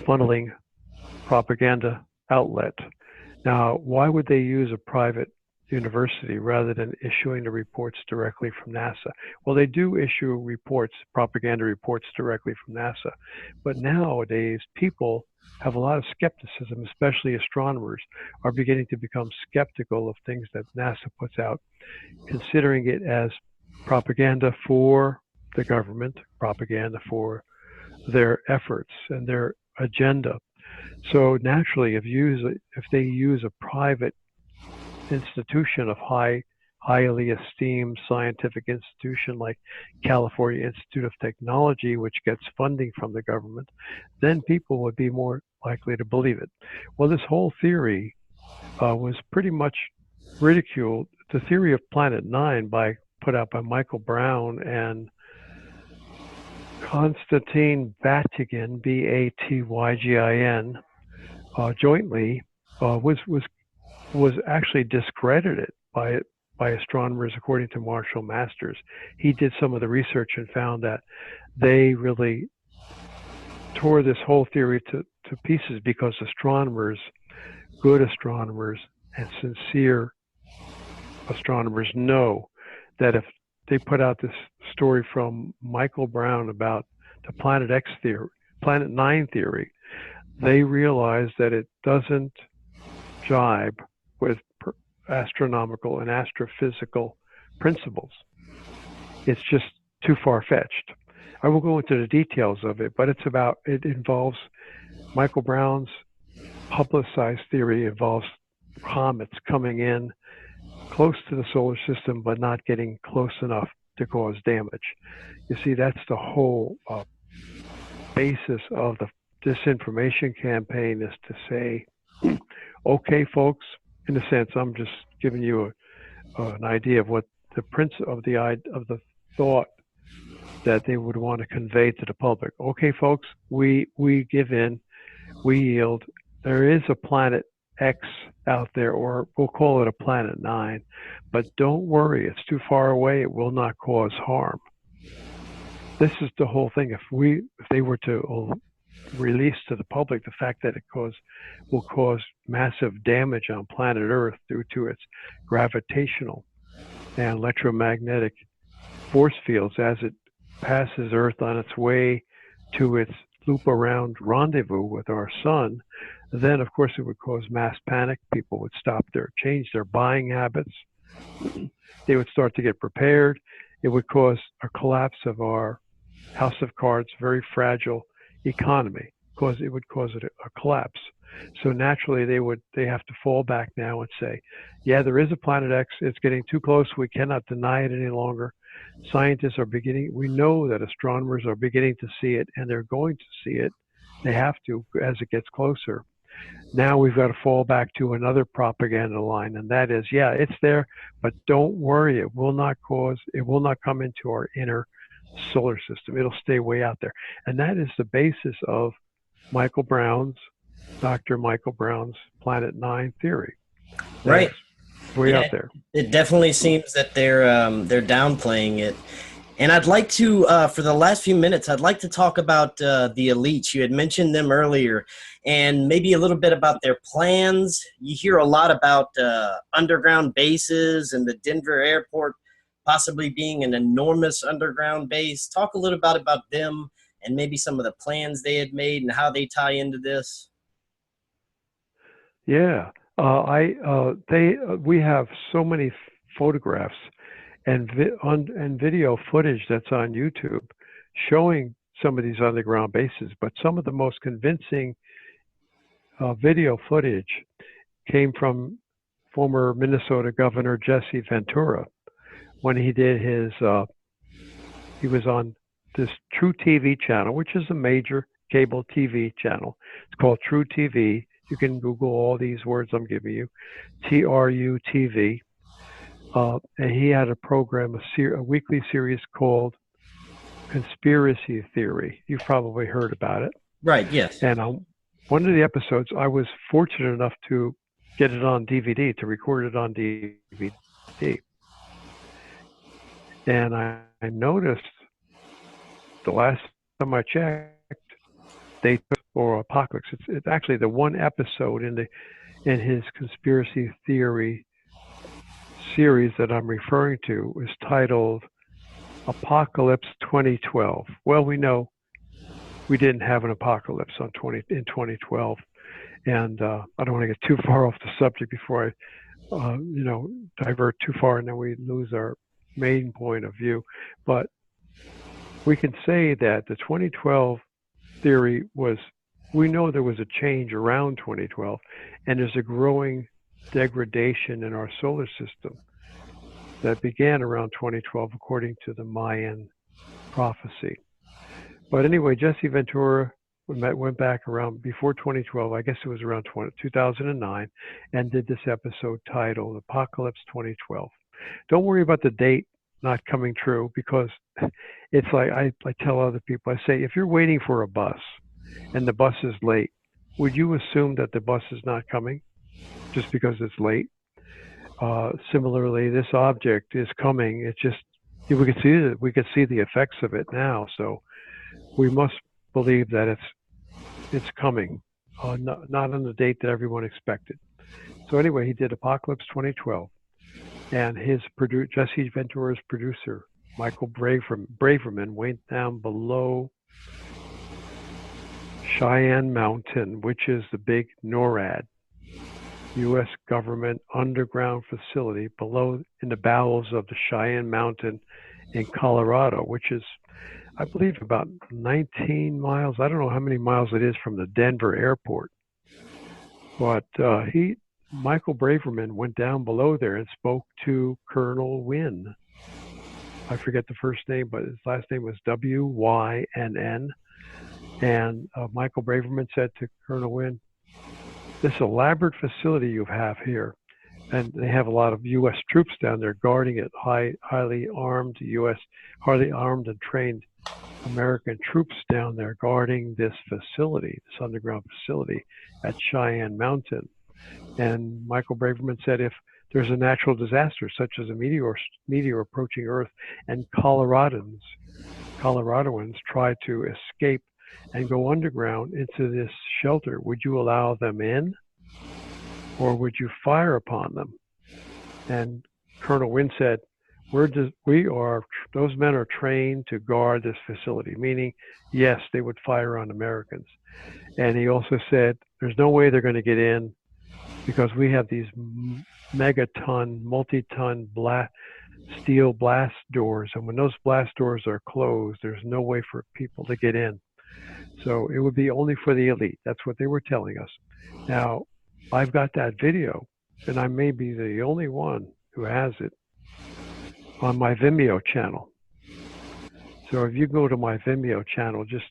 funneling propaganda outlet. Now, why would they use a private university rather than issuing the reports directly from NASA? Well, they do issue reports, propaganda reports directly from NASA. But nowadays, people have a lot of skepticism, especially astronomers are beginning to become skeptical of things that NASA puts out, considering it as propaganda for the government, propaganda for their efforts and their agenda. So naturally, if they use a private institution of highly esteemed scientific institution like California Institute of Technology, which gets funding from the government, then people would be more likely to believe it. Well, this whole theory was pretty much ridiculed. The theory of Planet 9 put out by Michael Brown and Konstantin Batygin, B-A-T-Y-G-I-N, jointly was actually discredited by astronomers, according to Marshall Masters. He did some of the research and found that they really tore this whole theory to pieces because astronomers, good astronomers, and sincere astronomers know that if they put out this story from Michael Brown about the Planet X theory, Planet 9 theory, they realize that it doesn't jibe with astronomical and astrophysical principles. It's just too far-fetched. I won't go into the details of it, but it involves Michael Brown's publicized theory involves comets coming in close to the solar system, but not getting close enough to cause damage. You see, that's the whole basis of the disinformation campaign, is to say, okay, folks, in a sense, I'm just giving you an idea of what the of the thought that they would want to convey to the public. Okay, folks, we give in, we yield. There is a Planet X out there, or we'll call it a Planet 9, but don't worry, it's too far away. It will not cause harm. This is the whole thing. If they were to release to the public the fact that it will cause massive damage on planet Earth due to its gravitational and electromagnetic force fields as it passes Earth on its way to its loop around rendezvous with our sun, then of course it would cause mass panic. People would change their buying habits. They would start to get prepared. It would cause a collapse of our house of cards, very fragile economy, because it would cause a collapse. So naturally, they have to fall back now and say, yeah, there is a planet X. It's getting too close. We cannot deny it any longer. Scientists are beginning. We know that astronomers are beginning to see it, and they're going to see it. They have to as it gets closer. Now we've got to fall back to another propaganda line, and that is, yeah, it's there, but don't worry, it will not come into our inner solar system. It'll stay way out there. And that is the basis of Dr. Michael Brown's Planet Nine theory. Right. It's way out there. It definitely seems that they're downplaying it. And I'd like to, for the last few minutes, I'd like to talk about the elites. You had mentioned them earlier, and maybe a little bit about their plans. You hear a lot about underground bases and the Denver airport possibly being an enormous underground base. Talk a little bit about them and maybe some of the plans they had made and how they tie into this. Yeah, we have so many photographs and video footage that's on YouTube showing some of these underground bases, but some of the most convincing video footage came from former Minnesota Governor Jesse Ventura when he did he was on this True TV channel, which is a major cable TV channel. It's called True TV. You can Google all these words I'm giving you, TRU TV. And he had a program, a weekly series called Conspiracy Theory. You've probably heard about it. Right, yes. And one of the episodes, I was fortunate enough to get it on DVD, to record it on DVD. And I noticed the last time I checked, they took, or Apocalypse, it's actually the one episode in his Conspiracy Theory series that I'm referring to is titled Apocalypse 2012. Well, we know we didn't have an apocalypse in 2012, and I don't want to get too far off the subject before I, divert too far, and then we lose our main point of view. But we can say that the 2012 theory we know there was a change around 2012, and there's a growing degradation in our solar system that began around 2012, according to the Mayan prophecy. But anyway, Jesse Ventura went back around before 2012, I guess it was around 2009, and did this episode titled Apocalypse 2012. Don't worry about the date not coming true, because it's like I tell other people, I say, if you're waiting for a bus and the bus is late, would you assume that the bus is not coming just because it's late? Similarly, this object is coming. It's just, we could see the effects of it now. So we must believe that it's coming, not on the date that everyone expected. So anyway, he did Apocalypse 2012, and Jesse Ventura's producer, Michael Braverman, went down below Cheyenne Mountain, which is the big NORAD, U.S. government underground facility below in the bowels of the Cheyenne Mountain in Colorado, which is, I believe, about 19 miles. I don't know how many miles it is from the Denver airport. But Michael Braverman went down below there and spoke to Colonel Wynn. I forget the first name, but his last name was W-Y-N-N. And Michael Braverman said to Colonel Wynn, this elaborate facility you have here, and they have a lot of U.S. troops down there guarding it, highly armed and trained American troops down there guarding this facility, this underground facility at Cheyenne Mountain. And Michael Braverman said, if there's a natural disaster, such as a meteor approaching Earth, and Coloradoans try to escape and go underground into this shelter, would you allow them in, or would you fire upon them? And Colonel Wynn said, those men are trained to guard this facility, meaning, yes, they would fire on Americans. And he also said, there's no way they're going to get in because we have these megaton, multi-ton steel blast doors. And when those blast doors are closed, there's no way for people to get in. So it would be only for the elite. That's what they were telling us. Now, I've got that video, and I may be the only one who has it on my Vimeo channel. So if you go to my Vimeo channel, just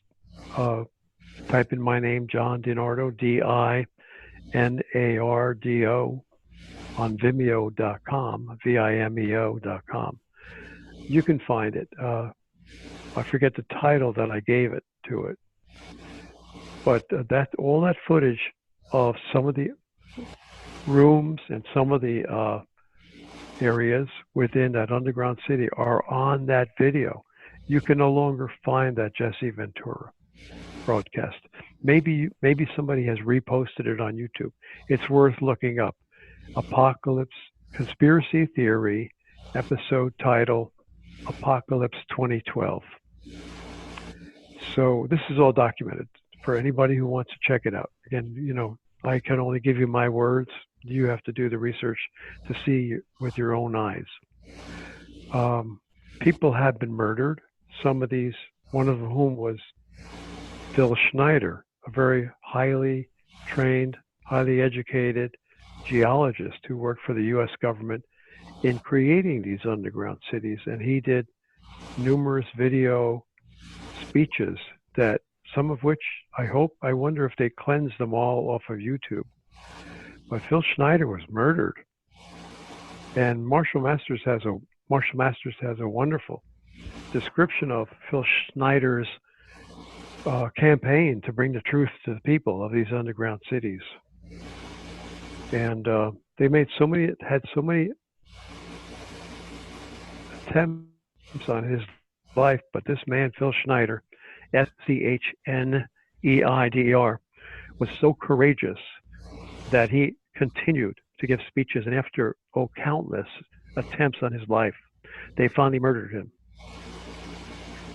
type in my name, John Dinardo, Dinardo, on Vimeo.com, Vimeo.com. You can find it. I forget the title that I gave it to it, but all that footage of some of the rooms and some of the areas within that underground city are on that video. You can no longer find that Jesse Ventura broadcast. Maybe somebody has reposted it on YouTube. It's worth looking up. Apocalypse Conspiracy Theory, episode title, Apocalypse 2012. So this is all documented for anybody who wants to check it out. Again, I can only give you my words. You have to do the research to see with your own eyes. People have been murdered. Some of these, one of whom was Phil Schneider, a very highly trained, highly educated geologist who worked for the U.S. government in creating these underground cities. And he did numerous video speeches that some of which I wonder if they cleansed them all off of YouTube. But Phil Schneider was murdered. And Marshall Masters has a wonderful description of Phil Schneider's campaign to bring the truth to the people of these underground cities. And they had so many attempts on his life, but this man, Phil Schneider, Schneider, was so courageous that he continued to give speeches, and after countless attempts on his life, they finally murdered him.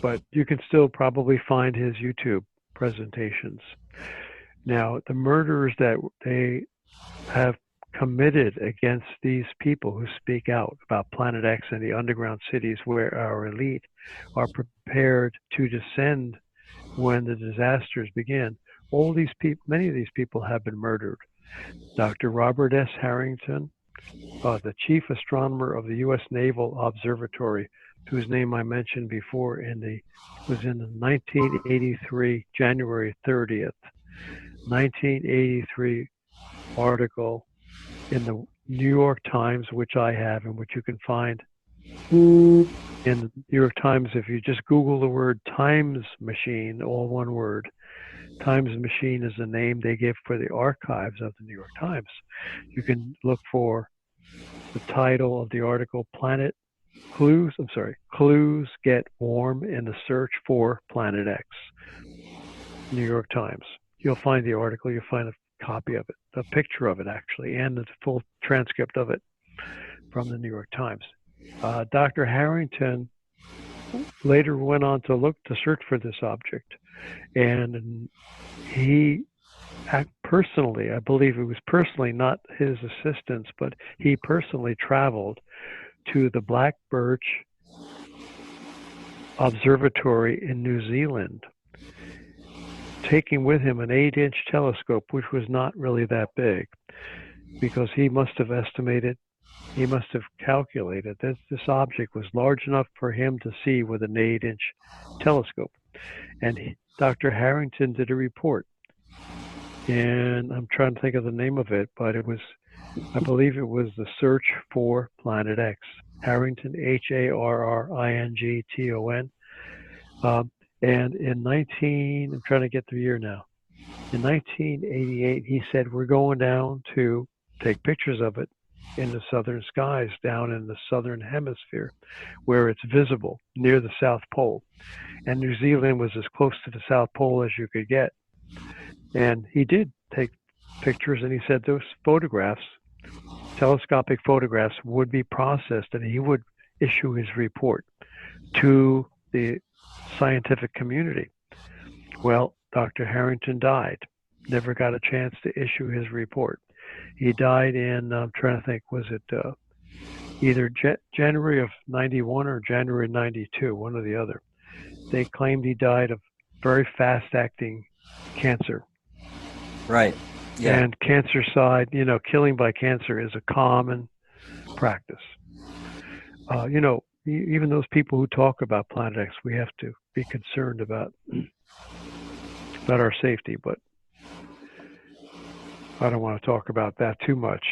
But you can still probably find his YouTube presentations. Now, the murders that they have committed against these people who speak out about Planet X and the underground cities where our elite are prepared to descend when the disasters begin. Many of these people have been murdered. Dr. Robert S. Harrington, the chief astronomer of the U.S. Naval Observatory, whose name I mentioned before, was in the 1983, January 30th, 1983 article in the New York Times, which I have and which you can find in the New York Times. If you just Google the word Times Machine, all one word, Times Machine is the name they give for the archives of the New York Times. You can look for the title of the article, Clues Get Warm in the Search for Planet X. New York Times. You'll find the article, you'll find a copy of it, a picture of it actually, and the full transcript of it from the New York Times. Dr. Harrington later went on to search for this object, and he personally, I believe it was personally, not his assistants, but he personally traveled to the Black Birch Observatory in New Zealand, taking with him an 8-inch telescope, which was not really that big, because he must have calculated that this object was large enough for him to see with an 8-inch telescope. And Dr. Harrington did a report, and I'm trying to think of the name of it, but I believe it was the Search for Planet X. Harrington, Harrington. And I'm trying to get the year now. In 1988, he said, we're going down to take pictures of it in the southern skies, down in the southern hemisphere, where it's visible near the South Pole. And New Zealand was as close to the South Pole as you could get. And he did take pictures, and he said those photographs, telescopic photographs, would be processed, and he would issue his report to the scientific community. Well, Dr. Harrington died, never got a chance to issue his report. He died in, I'm trying to think, was it either January of 91 or January 92, one or the other. They claimed he died of very fast-acting cancer. Right. Yeah. And cancer-side, killing by cancer is a common practice. Even those people who talk about Planet X, we have to be concerned about our safety, but I don't want to talk about that too much.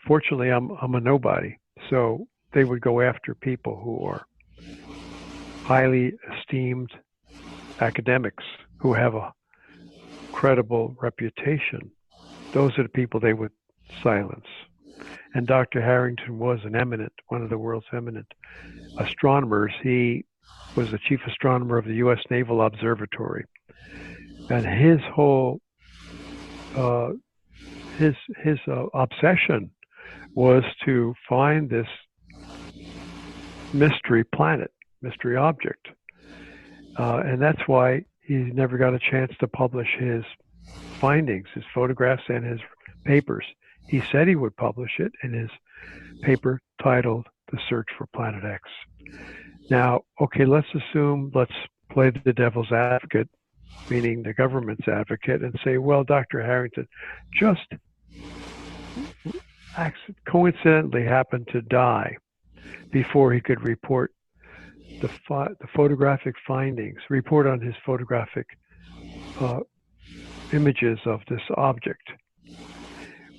Fortunately, I'm a nobody, so they would go after people who are highly esteemed academics who have a credible reputation. Those are the people they would silence. And Dr. Harrington was one of the world's eminent astronomers. He was the chief astronomer of the U.S. Naval Observatory, and his whole his obsession was to find this mystery planet, mystery object, and that's why he never got a chance to publish his findings, his photographs, and his papers. He said he would publish it in his paper titled "The Search for Planet X." Now, okay, let's play the devil's advocate, meaning the government's advocate, and say, well, Dr. Harrington just coincidentally happened to die before he could report the photographic findings, report on his photographic images of this object.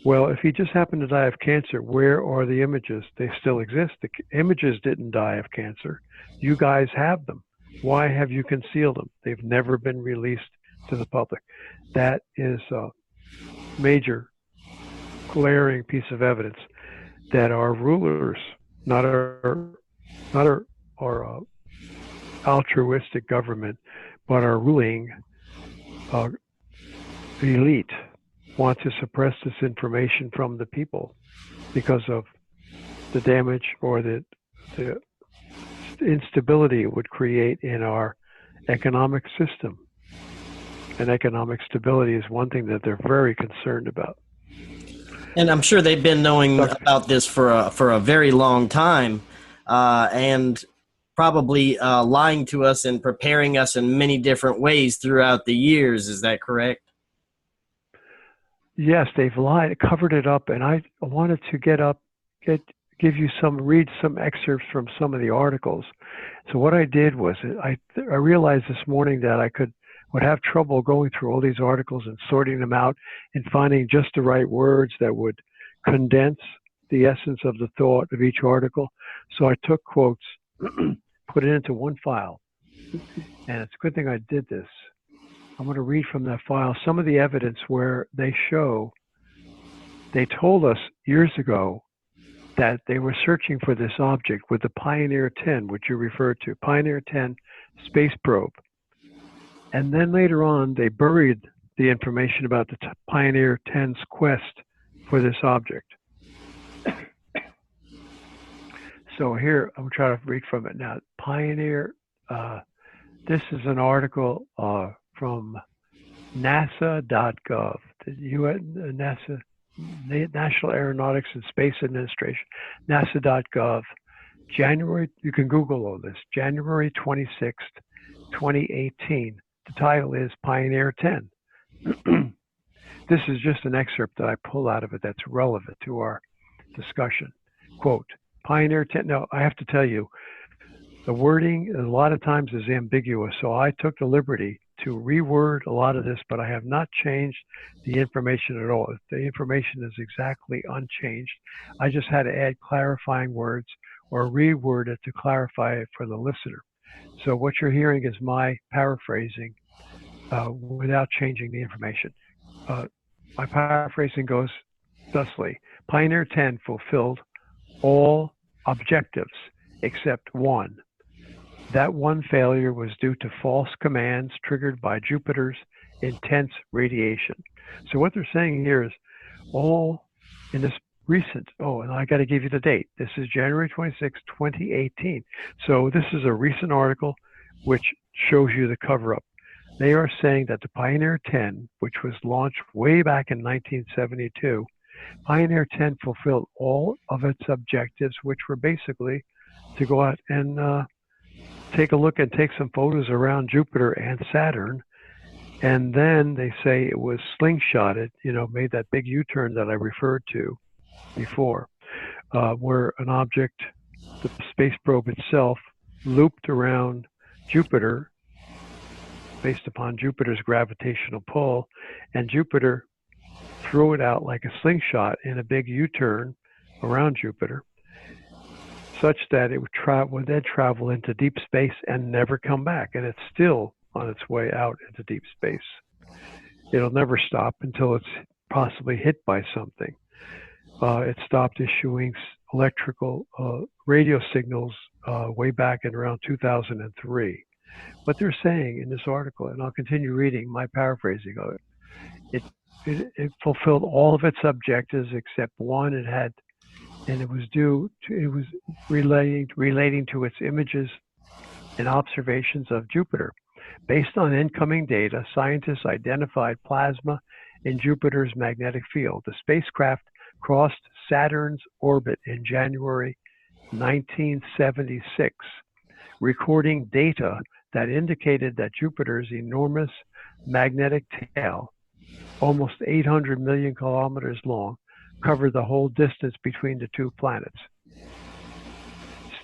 Well, if he just happened to die of cancer, where are the images? They still exist. The images didn't die of cancer. You guys have them. Why have you concealed them? They've never been released to the public. That is a major glaring piece of evidence that our rulers, not our altruistic government, but our ruling elite want to suppress this information from the people because of the damage or the instability it would create in our economic system. And economic stability is one thing that they're very concerned about. And I'm sure they've been knowing about this for a very long time, and probably lying to us and preparing us in many different ways throughout the years. Is that correct? Yes, they've lied, covered it up, and I wanted to read some excerpts from some of the articles. So what I did was I realized this morning that I would have trouble going through all these articles and sorting them out and finding just the right words that would condense the essence of the thought of each article. So I took quotes, put it into one file, and it's a good thing I did this. I'm going to read from that file some of the evidence where they told us years ago that they were searching for this object with the Pioneer 10, which you referred to, Pioneer 10 space probe. And then later on, they buried the information about the Pioneer 10's quest for this object. So here, I'm trying to read from it now. Pioneer, this is an article from NASA.gov, the US, NASA, National Aeronautics and Space Administration, NASA.gov, January, you can Google all this, January 26th, 2018. The title is Pioneer 10. This is just an excerpt that I pull out of it that's relevant to our discussion. Quote, Pioneer 10. Now, I have to tell you, the wording a lot of times is ambiguous, so I took the liberty to reword a lot of this, but I have not changed the information at all. The information is exactly unchanged. I just had to add clarifying words or reword it to clarify it for the listener. So what you're hearing is my paraphrasing without changing the information. My paraphrasing goes thusly. Pioneer 10 fulfilled all objectives except one. That one failure was due to false commands triggered by Jupiter's intense radiation. So what they're saying here is all in this recent. Oh, and I got to give you the date. This is January 26, 2018. So this is a recent article which shows you the cover-up. They are saying that the Pioneer 10, which was launched way back in 1972, Pioneer 10 fulfilled all of its objectives, which were basically to go out and take a look and take some photos around Jupiter and Saturn. And then they say it was slingshotted, made that big U-turn that I referred to before, where an object, the space probe itself, looped around Jupiter based upon Jupiter's gravitational pull, and Jupiter threw it out like a slingshot in a big U-turn around Jupiter, such that it would then travel into deep space and never come back. And it's still on its way out into deep space. It'll never stop until it's possibly hit by something. It stopped issuing electrical radio signals way back in around 2003. What they're saying in this article, and I'll continue reading my paraphrasing of it, it fulfilled all of its objectives except one. It was relating to its images and observations of Jupiter. Based on incoming data, scientists identified plasma in Jupiter's magnetic field. The spacecraft crossed Saturn's orbit in January 1976, recording data that indicated that Jupiter's enormous magnetic tail, almost 800 million kilometers long, covered the whole distance between the two planets.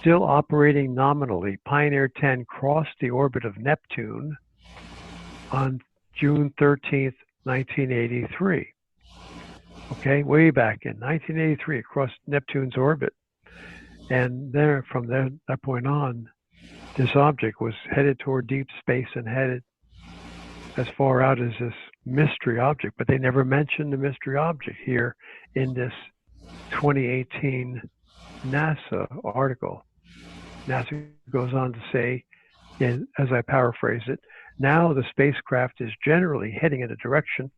Still operating nominally, Pioneer 10 crossed the orbit of Neptune on June 13th, 1983. Okay, way back in 1983, it crossed Neptune's orbit. And from that point on, this object was headed toward deep space and headed as far out as this mystery object. But they never mentioned the mystery object here in this 2018 NASA article. NASA goes on to say, as I paraphrase it, now the spacecraft is generally heading in the direction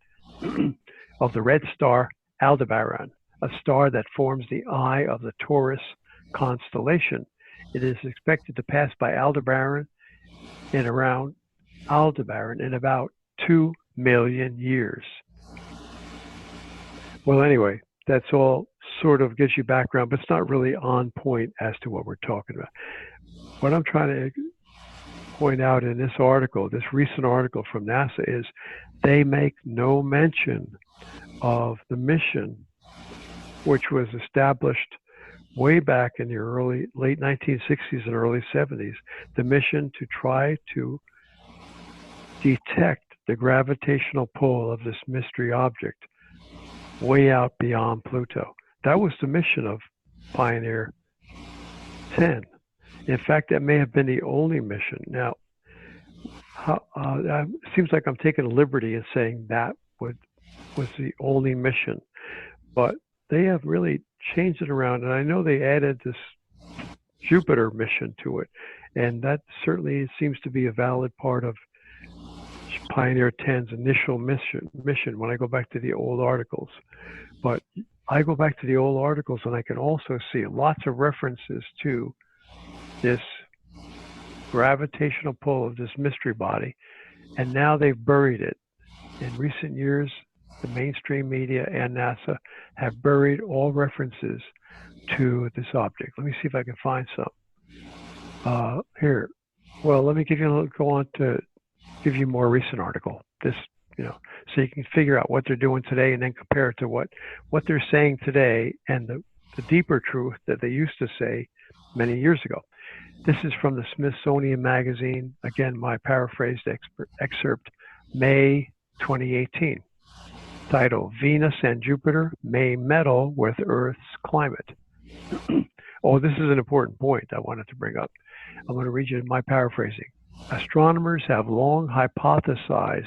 of the red star Aldebaran, a star that forms the eye of the Taurus constellation. It is expected to pass by Aldebaran in about 2 million years. Well, anyway, that's all sort of gives you background, but it's not really on point as to what we're talking about. What I'm trying to point out in this article, this recent article from NASA, is they make no mention of the mission, which was established way back in the late 1960s and early 70s, the mission to try to detect the gravitational pull of this mystery object way out beyond Pluto. That was the mission of Pioneer 10. In fact, that may have been the only mission. Now, it seems like I'm taking a liberty in saying that was the only mission, but they have really changed it around, and I know they added this Jupiter mission to it, and that certainly seems to be a valid part of Pioneer 10's initial mission when I go back to the old articles. But I go back to the old articles and I can also see lots of references to this gravitational pull of this mystery body, and now they've buried it. In recent years, the mainstream media and NASA have buried all references to this object. Let me see if I can find some. Here. Well, let me go on to give you a more recent article. So you can figure out what they're doing today and then compare it to what they're saying today and the deeper truth that they used to say many years ago. This is from the Smithsonian Magazine. Again, my paraphrased excerpt, May 2018. Title, Venus and Jupiter may meddle with Earth's climate. Oh, this is an important point I wanted to bring up. I'm going to read you my paraphrasing. Astronomers have long hypothesized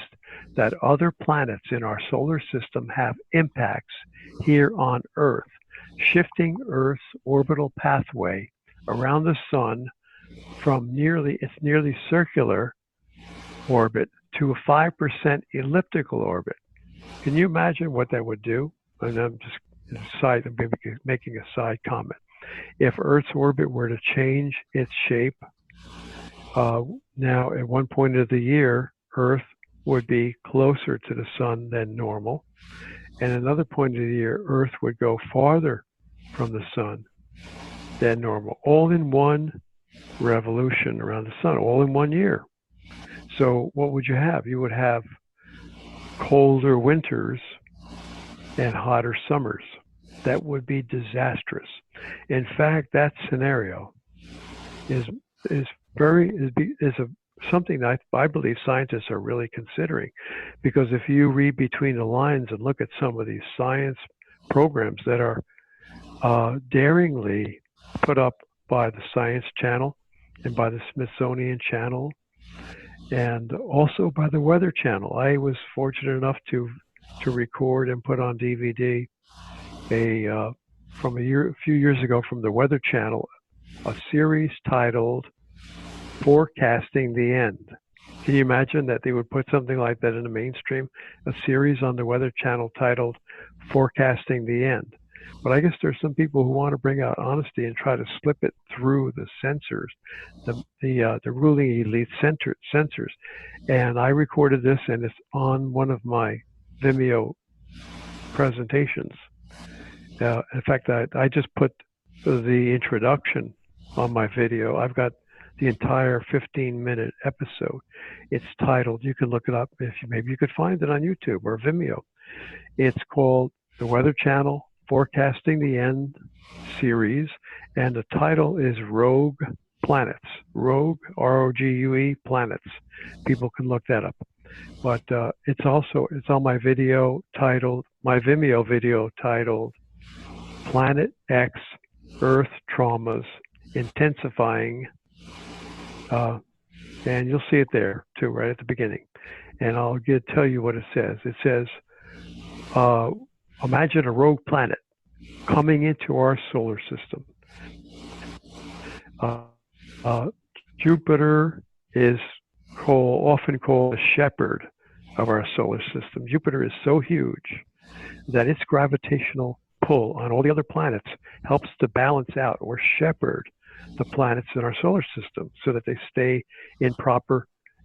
that other planets in our solar system have impacts here on Earth, shifting Earth's orbital pathway around the Sun from its nearly circular orbit to a 5% elliptical orbit. Can you imagine what that would do? And I'm making a side comment. If Earth's orbit were to change its shape, now at one point of the year, Earth would be closer to the sun than normal. And another point of the year, Earth would go farther from the sun than normal, all in one revolution around the sun, all in 1 year. So what would you have? You would have colder winters and hotter summers. That would be disastrous. In fact, that scenario is something that I believe scientists are really considering, because if you read between the lines and look at some of these science programs that are daringly put up by the Science Channel and by the Smithsonian Channel and also by the Weather Channel. I was fortunate enough to record and put on DVD from a few years ago from the Weather Channel, a series titled Forecasting the End. Can you imagine that they would put something like that in the mainstream? A series on the Weather Channel titled Forecasting the End. But I guess there's some people who want to bring out honesty and try to slip it through the censors, the ruling elite censors. And I recorded this, and it's on one of my Vimeo presentations. In fact, I just put the introduction on my video. I've got the entire 15-minute episode. It's titled, you can look it up, maybe you could find it on YouTube or Vimeo. It's called The Weather Channel Forecasting the End series, and the title is Rogue Planets. Rogue, R-O-G-U-E, planets. People can look that up. But it's on my Vimeo video titled Planet X Earth Traumas Intensifying, and you'll see it there too, right at the beginning. And I'll tell you what it says. It says, imagine a rogue planet coming into our solar system. Jupiter is often called the shepherd of our solar system. Jupiter is so huge that its gravitational pull on all the other planets helps to balance out or shepherd the planets in our solar system so that they stay in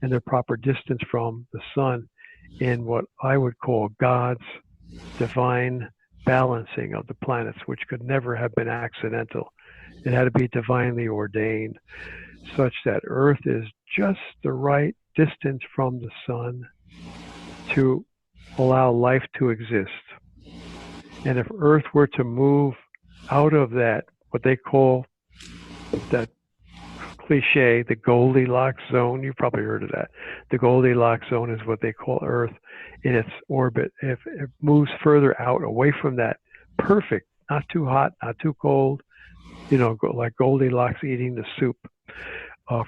their proper distance from the sun in what I would call God's divine balancing of the planets, which could never have been accidental. It had to be divinely ordained, such that Earth is just the right distance from the sun to allow life to exist. And if Earth were to move out of that, what they call that cliche, the Goldilocks zone, you've probably heard of that. The Goldilocks zone is what they call Earth in its orbit. If it moves further out away from that perfect, not too hot, not too cold, like Goldilocks eating the soup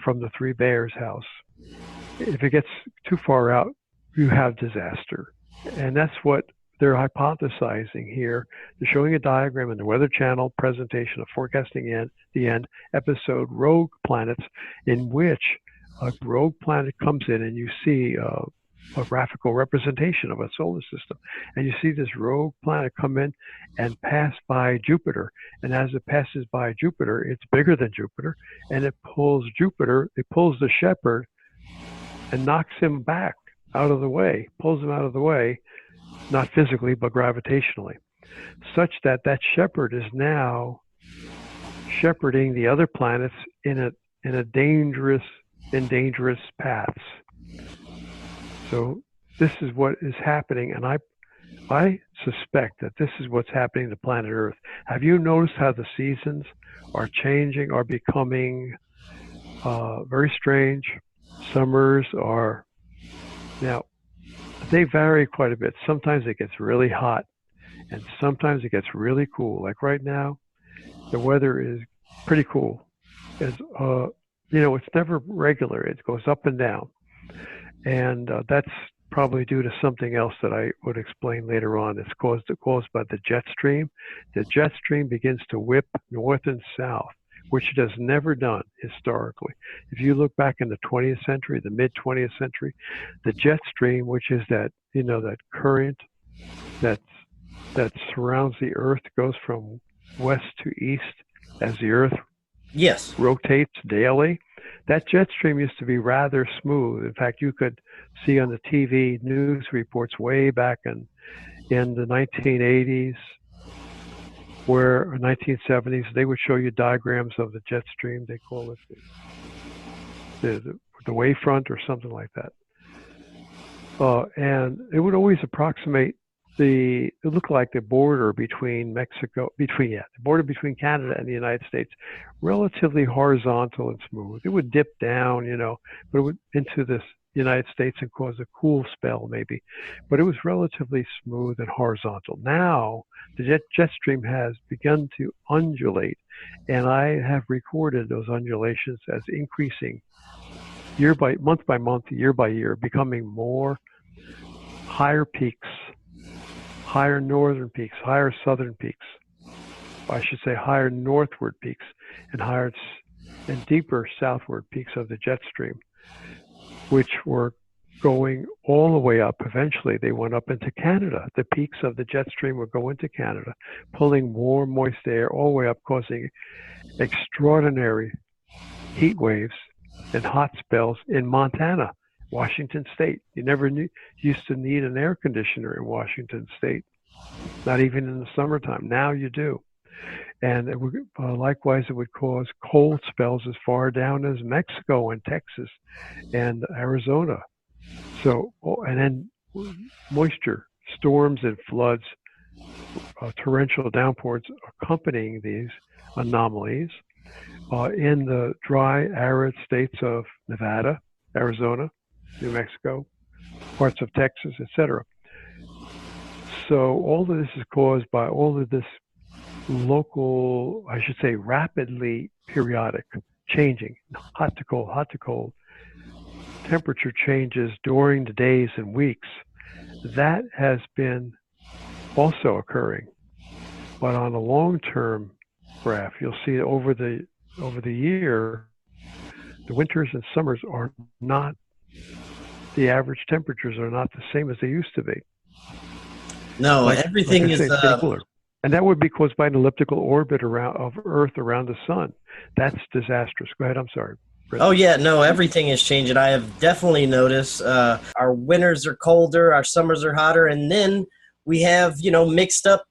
from the Three Bears house. If it gets too far out, you have disaster. And that's what they're hypothesizing here. They're showing a diagram in the Weather Channel presentation of Forecasting the End episode Rogue Planets, in which a rogue planet comes in and you see a graphical representation of a solar system. And you see this rogue planet come in and pass by Jupiter. And as it passes by Jupiter, it's bigger than Jupiter, and it pulls the shepherd and knocks him back out of the way, pulls him out of the way, not physically, but gravitationally, such that shepherd is now shepherding the other planets in dangerous paths. So this is what is happening, and I suspect that this is what's happening to planet Earth. Have you noticed how the seasons are changing, are becoming very strange? Summers are now, they vary quite a bit. Sometimes it gets really hot, and sometimes it gets really cool. Like right now, the weather is pretty cool. It's never regular. It goes up and down, and that's probably due to something else that I would explain later on. It's caused by the jet stream. The jet stream begins to whip north and south, which it has never done historically. If you look back in the 20th century, the mid 20th century, the jet stream, which is that current that's that surrounds the Earth goes from west to east as the Earth Yes. rotates daily. That jet stream used to be rather smooth. In fact, you could see on the TV news reports way back in the 1980s, or 1970s, they would show you diagrams of the jet stream. They call it the wavefront or something like that. And it would always approximate it looked like the border between the border between Canada and the United States, relatively horizontal and smooth. It would dip down, but it would into this United States and cause a cool spell maybe, but it was relatively smooth and horizontal. Now the jet stream has begun to undulate, and I have recorded those undulations as increasing month by month, year by year, becoming more higher peaks, higher northern peaks, higher southern peaks. I should say higher northward peaks and higher and deeper southward peaks of the jet stream, which were going all the way up. Eventually, they went up into Canada. The peaks of the jet stream would go into Canada, pulling warm, moist air all the way up, causing extraordinary heat waves and hot spells in Montana, Washington State. You never used to need an air conditioner in Washington State, not even in the summertime. Now you do. And likewise, it would cause cold spells as far down as Mexico and Texas and Arizona. So, and then moisture, storms and floods, torrential downpours accompanying these anomalies in the dry, arid states of Nevada, Arizona, New Mexico, parts of Texas, etc. So all of this is caused by all of this local, I should say, rapidly periodic changing, hot to cold, temperature changes during the days and weeks. That has been also occurring. But on a long-term graph, you'll see over the year, the winters and summers are not, the average temperatures are not the same as they used to be. No, everything like I say, is it's getting cooler. And that would be caused by an elliptical orbit of Earth around the sun. That's disastrous. Go ahead, I'm sorry. Oh yeah, no, everything is changing. I have definitely noticed our winters are colder, our summers are hotter, and then we have, mixed up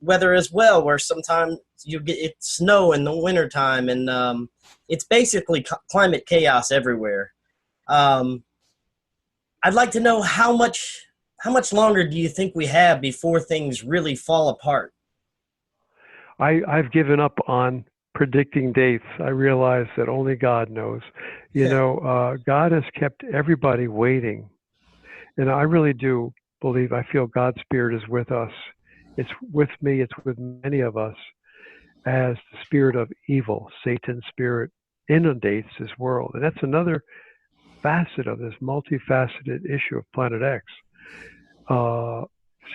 weather as well, where sometimes you get snow in the wintertime, and it's basically climate chaos everywhere. I'd like to know how much longer do you think we have before things really fall apart? I've given up on predicting dates. I realize that only God knows. God has kept everybody waiting. And I really do believe, I feel God's Spirit is with us. It's with me, it's with many of us, as the spirit of evil, Satan's spirit, inundates this world. And that's another facet of this multifaceted issue of Planet X.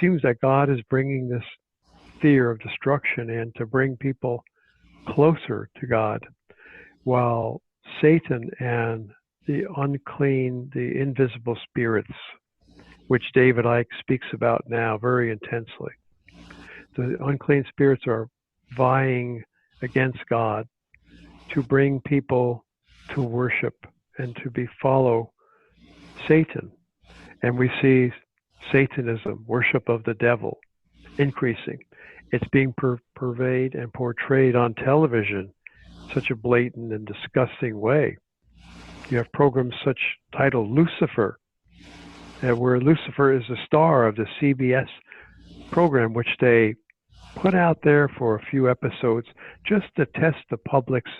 Seems that God is bringing this fear of destruction in to bring people closer to God, while Satan and the unclean, the invisible spirits, which David Icke speaks about now very intensely, the unclean spirits are vying against God to bring people to worship and to follow Satan. And we see Satanism, worship of the devil, increasing. It's being purveyed and portrayed on television in such a blatant and disgusting way. You have programs such titled Lucifer, where Lucifer is the star of the CBS program, which they put out there for a few episodes just to test the public's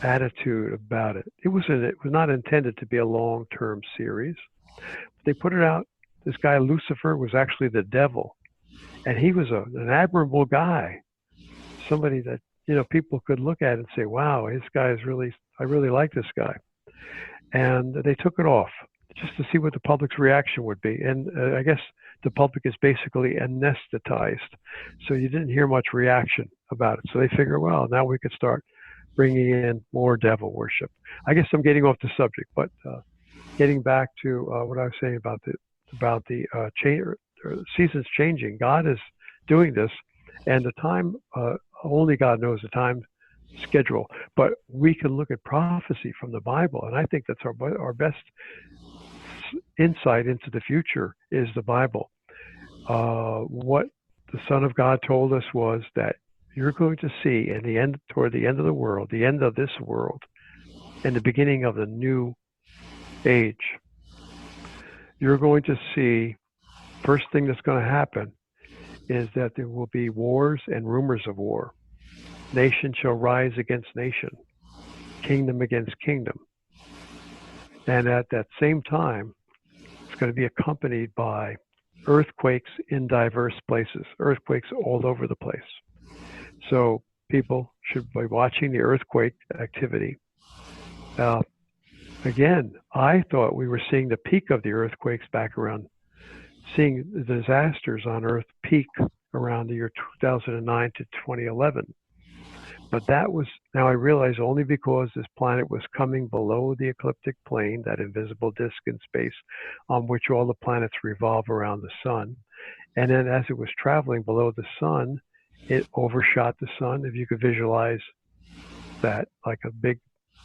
attitude about it. It was not intended to be a long-term series. They put it out. This guy Lucifer was actually the devil, and he was an admirable guy, somebody that people could look at and say, "Wow, I really like this guy." And they took it off just to see what the public's reaction would be. And I guess the public is basically anesthetized, so you didn't hear much reaction about it. So they figure, well, now we could start bringing in more devil worship. I guess I'm getting off the subject, but getting back to what I was saying about the seasons changing. God is doing this, and the time, only God knows the time schedule. But we can look at prophecy from the Bible, and I think that's our best insight into the future is the Bible. What the Son of God told us was that you're going to see in the end, toward the end of the world, the end of this world, and the beginning of the new age, you're going to see, first thing that's going to happen is that there will be wars and rumors of war. Nation shall rise against nation, kingdom against kingdom. And at that same time, it's going to be accompanied by earthquakes in diverse places, earthquakes all over the place. So people should be watching the earthquake activity. Again, I thought we were seeing the peak of the earthquakes back around, seeing the disasters on Earth peak around the year 2009 to 2011. But that was, now I realize, only because this planet was coming below the ecliptic plane, that invisible disk in space on which all the planets revolve around the sun. And then as it was traveling below the sun, it overshot the sun. If you could visualize that, like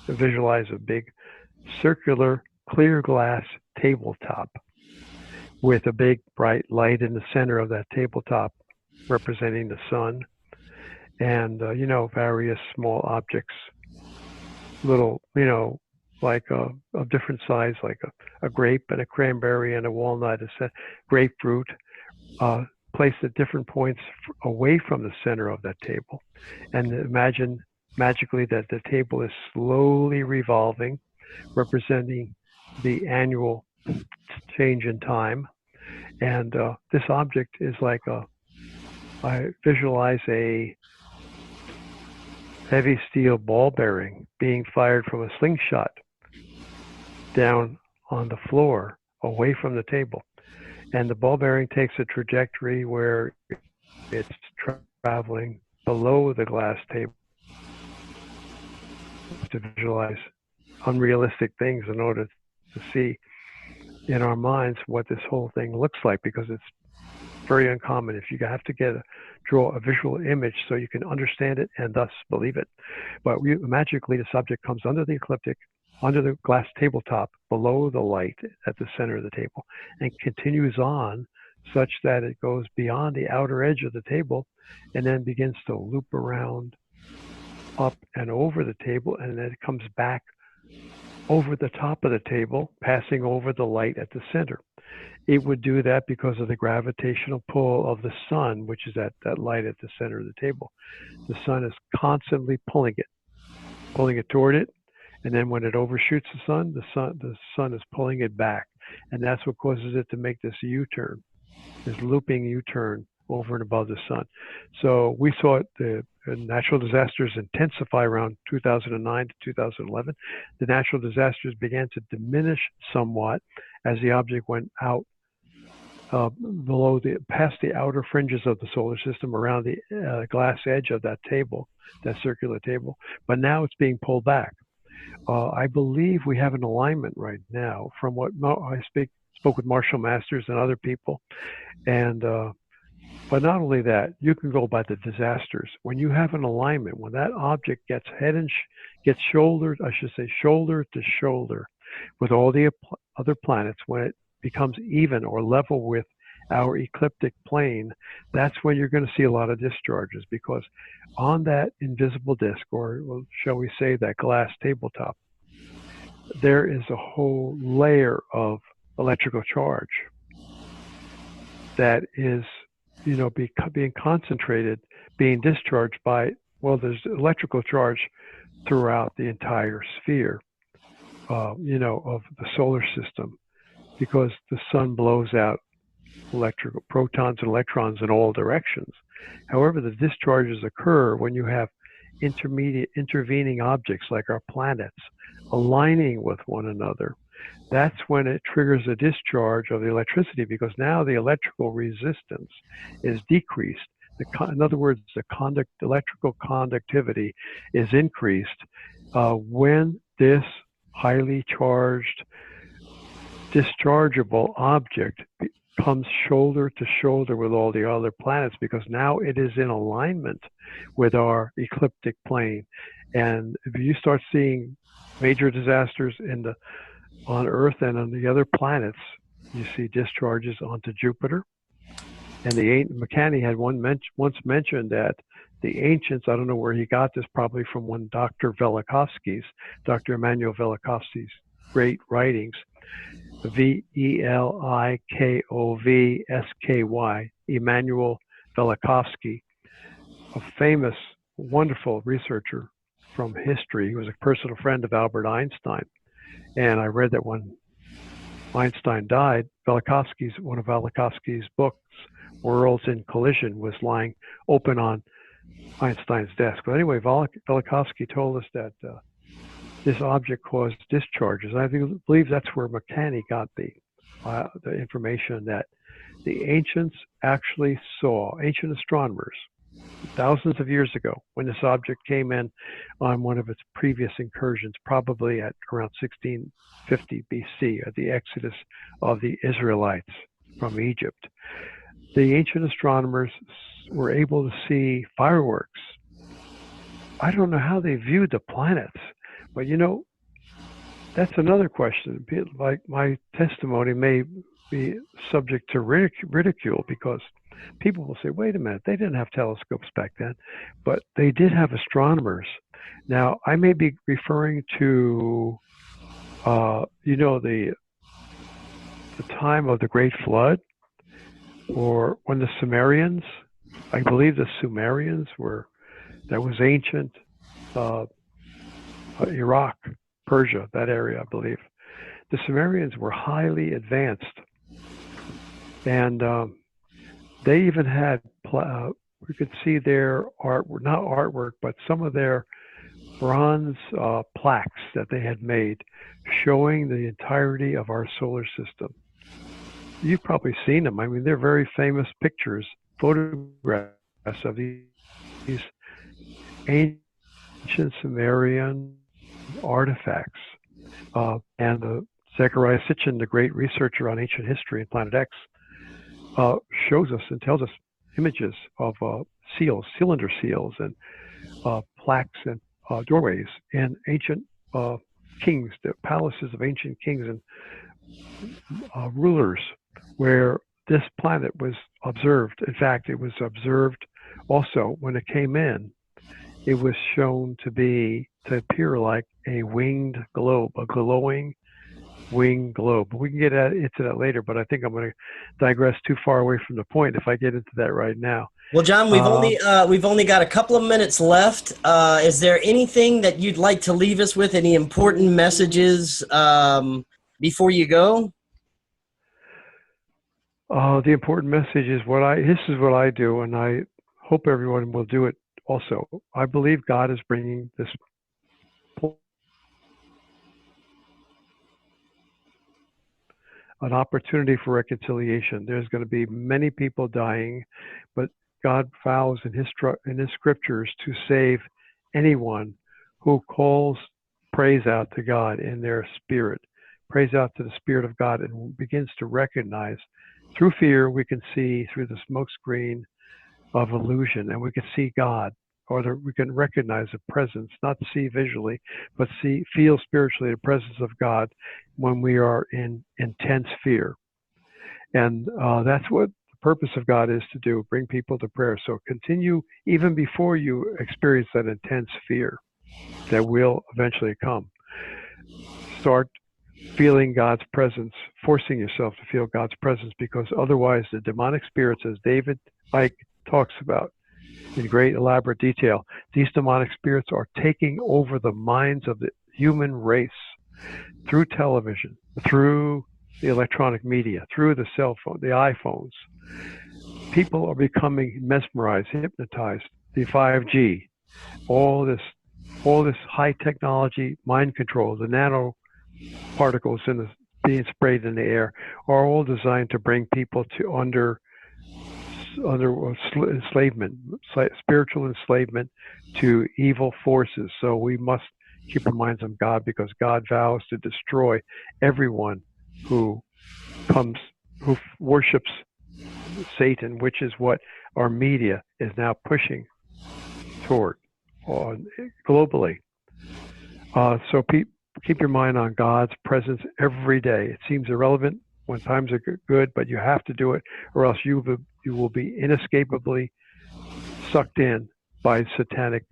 visualize a big circular clear glass tabletop with a big bright light in the center of that tabletop representing the sun, and various small objects, little, like of different size, like a grape and a cranberry and a walnut, a grapefruit, placed at different points away from the center of that table. And imagine magically that the table is slowly revolving, representing the annual change in time. And this object is like I visualize a heavy steel ball bearing being fired from a slingshot down on the floor away from the table. And the ball bearing takes a trajectory where it's traveling below the glass table. To visualize unrealistic things in order to see in our minds what this whole thing looks like, because it's very uncommon. If you have to draw a visual image so you can understand it and thus believe it. But magically the subject comes under the ecliptic, under the glass tabletop, below the light at the center of the table, and continues on such that it goes beyond the outer edge of the table and then begins to loop around up and over the table, and then it comes back over the top of the table, passing over the light at the center. It would do that because of the gravitational pull of the sun, which is that light at the center of the table. The sun is constantly pulling it toward it, and then when it overshoots the sun is pulling it back, and that's what causes it to make this U-turn, this looping U-turn over and above the sun. So we saw the natural disasters intensify around 2009 to 2011. The natural disasters began to diminish somewhat as the object went out past the outer fringes of the solar system, around the glass edge of that table, that circular table. But now it's being pulled back. I believe we have an alignment right now from what I spoke with Marshall Masters and other people, and but not only that, you can go by the disasters. When you have an alignment, when that object gets shoulder to shoulder with all the other planets, when it becomes even or level with our ecliptic plane, that's when you're going to see a lot of discharges, because on that invisible disk, or shall we say that glass tabletop, there is a whole layer of electrical charge that is being concentrated, being discharged by, there's electrical charge throughout the entire sphere, of the solar system, because the sun blows out electrical protons and electrons in all directions. However, the discharges occur when you have intervening objects like our planets aligning with one another. That's when it triggers a discharge of the electricity, because now the electrical resistance is decreased. In other words, the electrical conductivity is increased when this highly charged dischargeable object comes shoulder to shoulder with all the other planets, because now it is in alignment with our ecliptic plane. And if you start seeing major disasters on Earth and on the other planets, you see discharges onto Jupiter. And McCanney had once mentioned that the ancients, I don't know where he got this, probably from one Dr. Emanuel Velikovsky's great writings, Velikhovsky, Emanuel Velikovsky, a famous, wonderful researcher from history. He was a personal friend of Albert Einstein. And I read that when Einstein died, one of Velikovsky's books, Worlds in Collision, was lying open on Einstein's desk. But anyway, Velikovsky told us that this object caused discharges. I believe that's where McCanney got the information that the ancients actually saw, ancient astronomers, thousands of years ago, when this object came in on one of its previous incursions, probably at around 1650 BC, at the exodus of the Israelites from Egypt. The ancient astronomers were able to see fireworks. I don't know how they viewed the planets, but that's another question. Like, my testimony may be subject to ridicule, because people will say, wait a minute, they didn't have telescopes back then, but they did have astronomers. Now, I may be referring to, the time of the Great Flood, or when the Sumerians, I believe the Sumerians that was ancient Iraq, Persia, that area, I believe. The Sumerians were highly advanced, and they even had, we could see their not artwork, but some of their bronze plaques that they had made, showing the entirety of our solar system. You've probably seen them. I mean, they're very famous pictures, photographs of these ancient Sumerian artifacts. And Zecharia Sitchin, the great researcher on ancient history and Planet X, shows us and tells us images of seals, cylinder seals, and plaques and doorways in ancient kings, the palaces of ancient kings and rulers, where this planet was observed. In fact, it was observed also when it came in. It was shown to appear like a winged globe, a glowing winged globe. We can get into that later, but I think I'm going to digress too far away from the point if I get into that right now. Well, John, we've only got a couple of minutes left. Is there anything that you'd like to leave us with? Any important messages before you go? The important message is this is what I do, and I hope everyone will do it also. I believe God is bringing this an opportunity for reconciliation. There's going to be many people dying, but God vows in his scriptures to save anyone who prays out to God in their spirit, prays out to the Spirit of God, and begins to recognize. Through fear, we can see through the smoke screen of illusion, and we can see God, or we can recognize a presence, not see visually, but feel spiritually the presence of God when we are in intense fear. And that's what the purpose of God is to do, bring people to prayer. So continue even before you experience that intense fear that will eventually come. Start feeling God's presence, forcing yourself to feel God's presence, because otherwise the demonic spirits, as David Icke talks about in great elaborate detail, these demonic spirits are taking over the minds of the human race through television, through the electronic media, through the cell phone, the iPhones. People are becoming mesmerized, hypnotized. The 5G, all this high technology, mind control, the nano particles being sprayed in the air, are all designed to bring people to under enslavement, spiritual enslavement to evil forces. So we must keep our minds on God, because God vows to destroy everyone who who worships Satan, which is what our media is now pushing toward globally. So keep your mind on God's presence every day. It seems irrelevant when times are good, but you have to do it, or else you will be inescapably sucked in by satanic,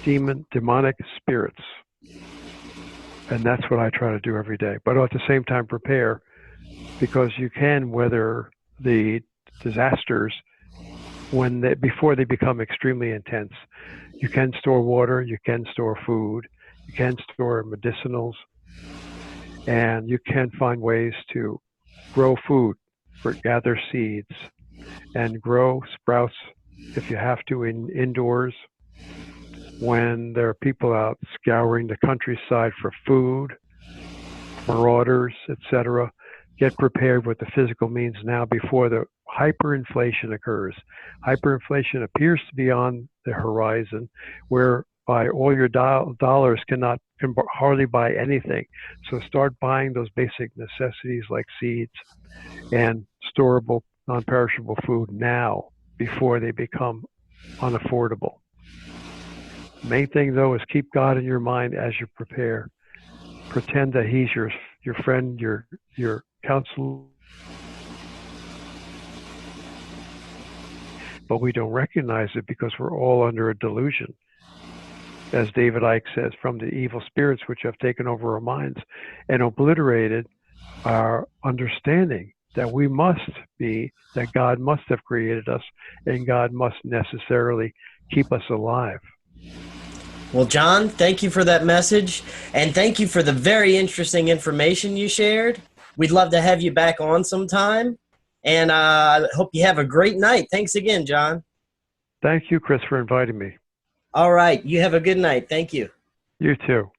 demonic spirits. And that's what I try to do every day. But at the same time, prepare, because you can weather the disasters before they become extremely intense. You can store water, you can store food, you can store medicinals, and you can find ways to grow food, gather seeds, and grow sprouts if you have to indoors. When there are people out scouring the countryside for food, marauders, etc., get prepared with the physical means now before the hyperinflation occurs. Hyperinflation appears to be on the horizon, whereby all your dollars can hardly buy anything. So start buying those basic necessities like seeds and storable, non-perishable food now before they become unaffordable. Main thing, though, is keep God in your mind as you prepare. Pretend that He's your friend, your counselor. But we don't recognize it because we're all under a delusion, as David Icke says, from the evil spirits which have taken over our minds and obliterated our understanding that that God must have created us and God must necessarily keep us alive. Well, John, thank you for that message, and thank you for the very interesting information you shared. We'd love to have you back on sometime, and I hope you have a great night. Thanks again, John. Thank you, Chris, for inviting me. All right. You have a good night. Thank you. You too.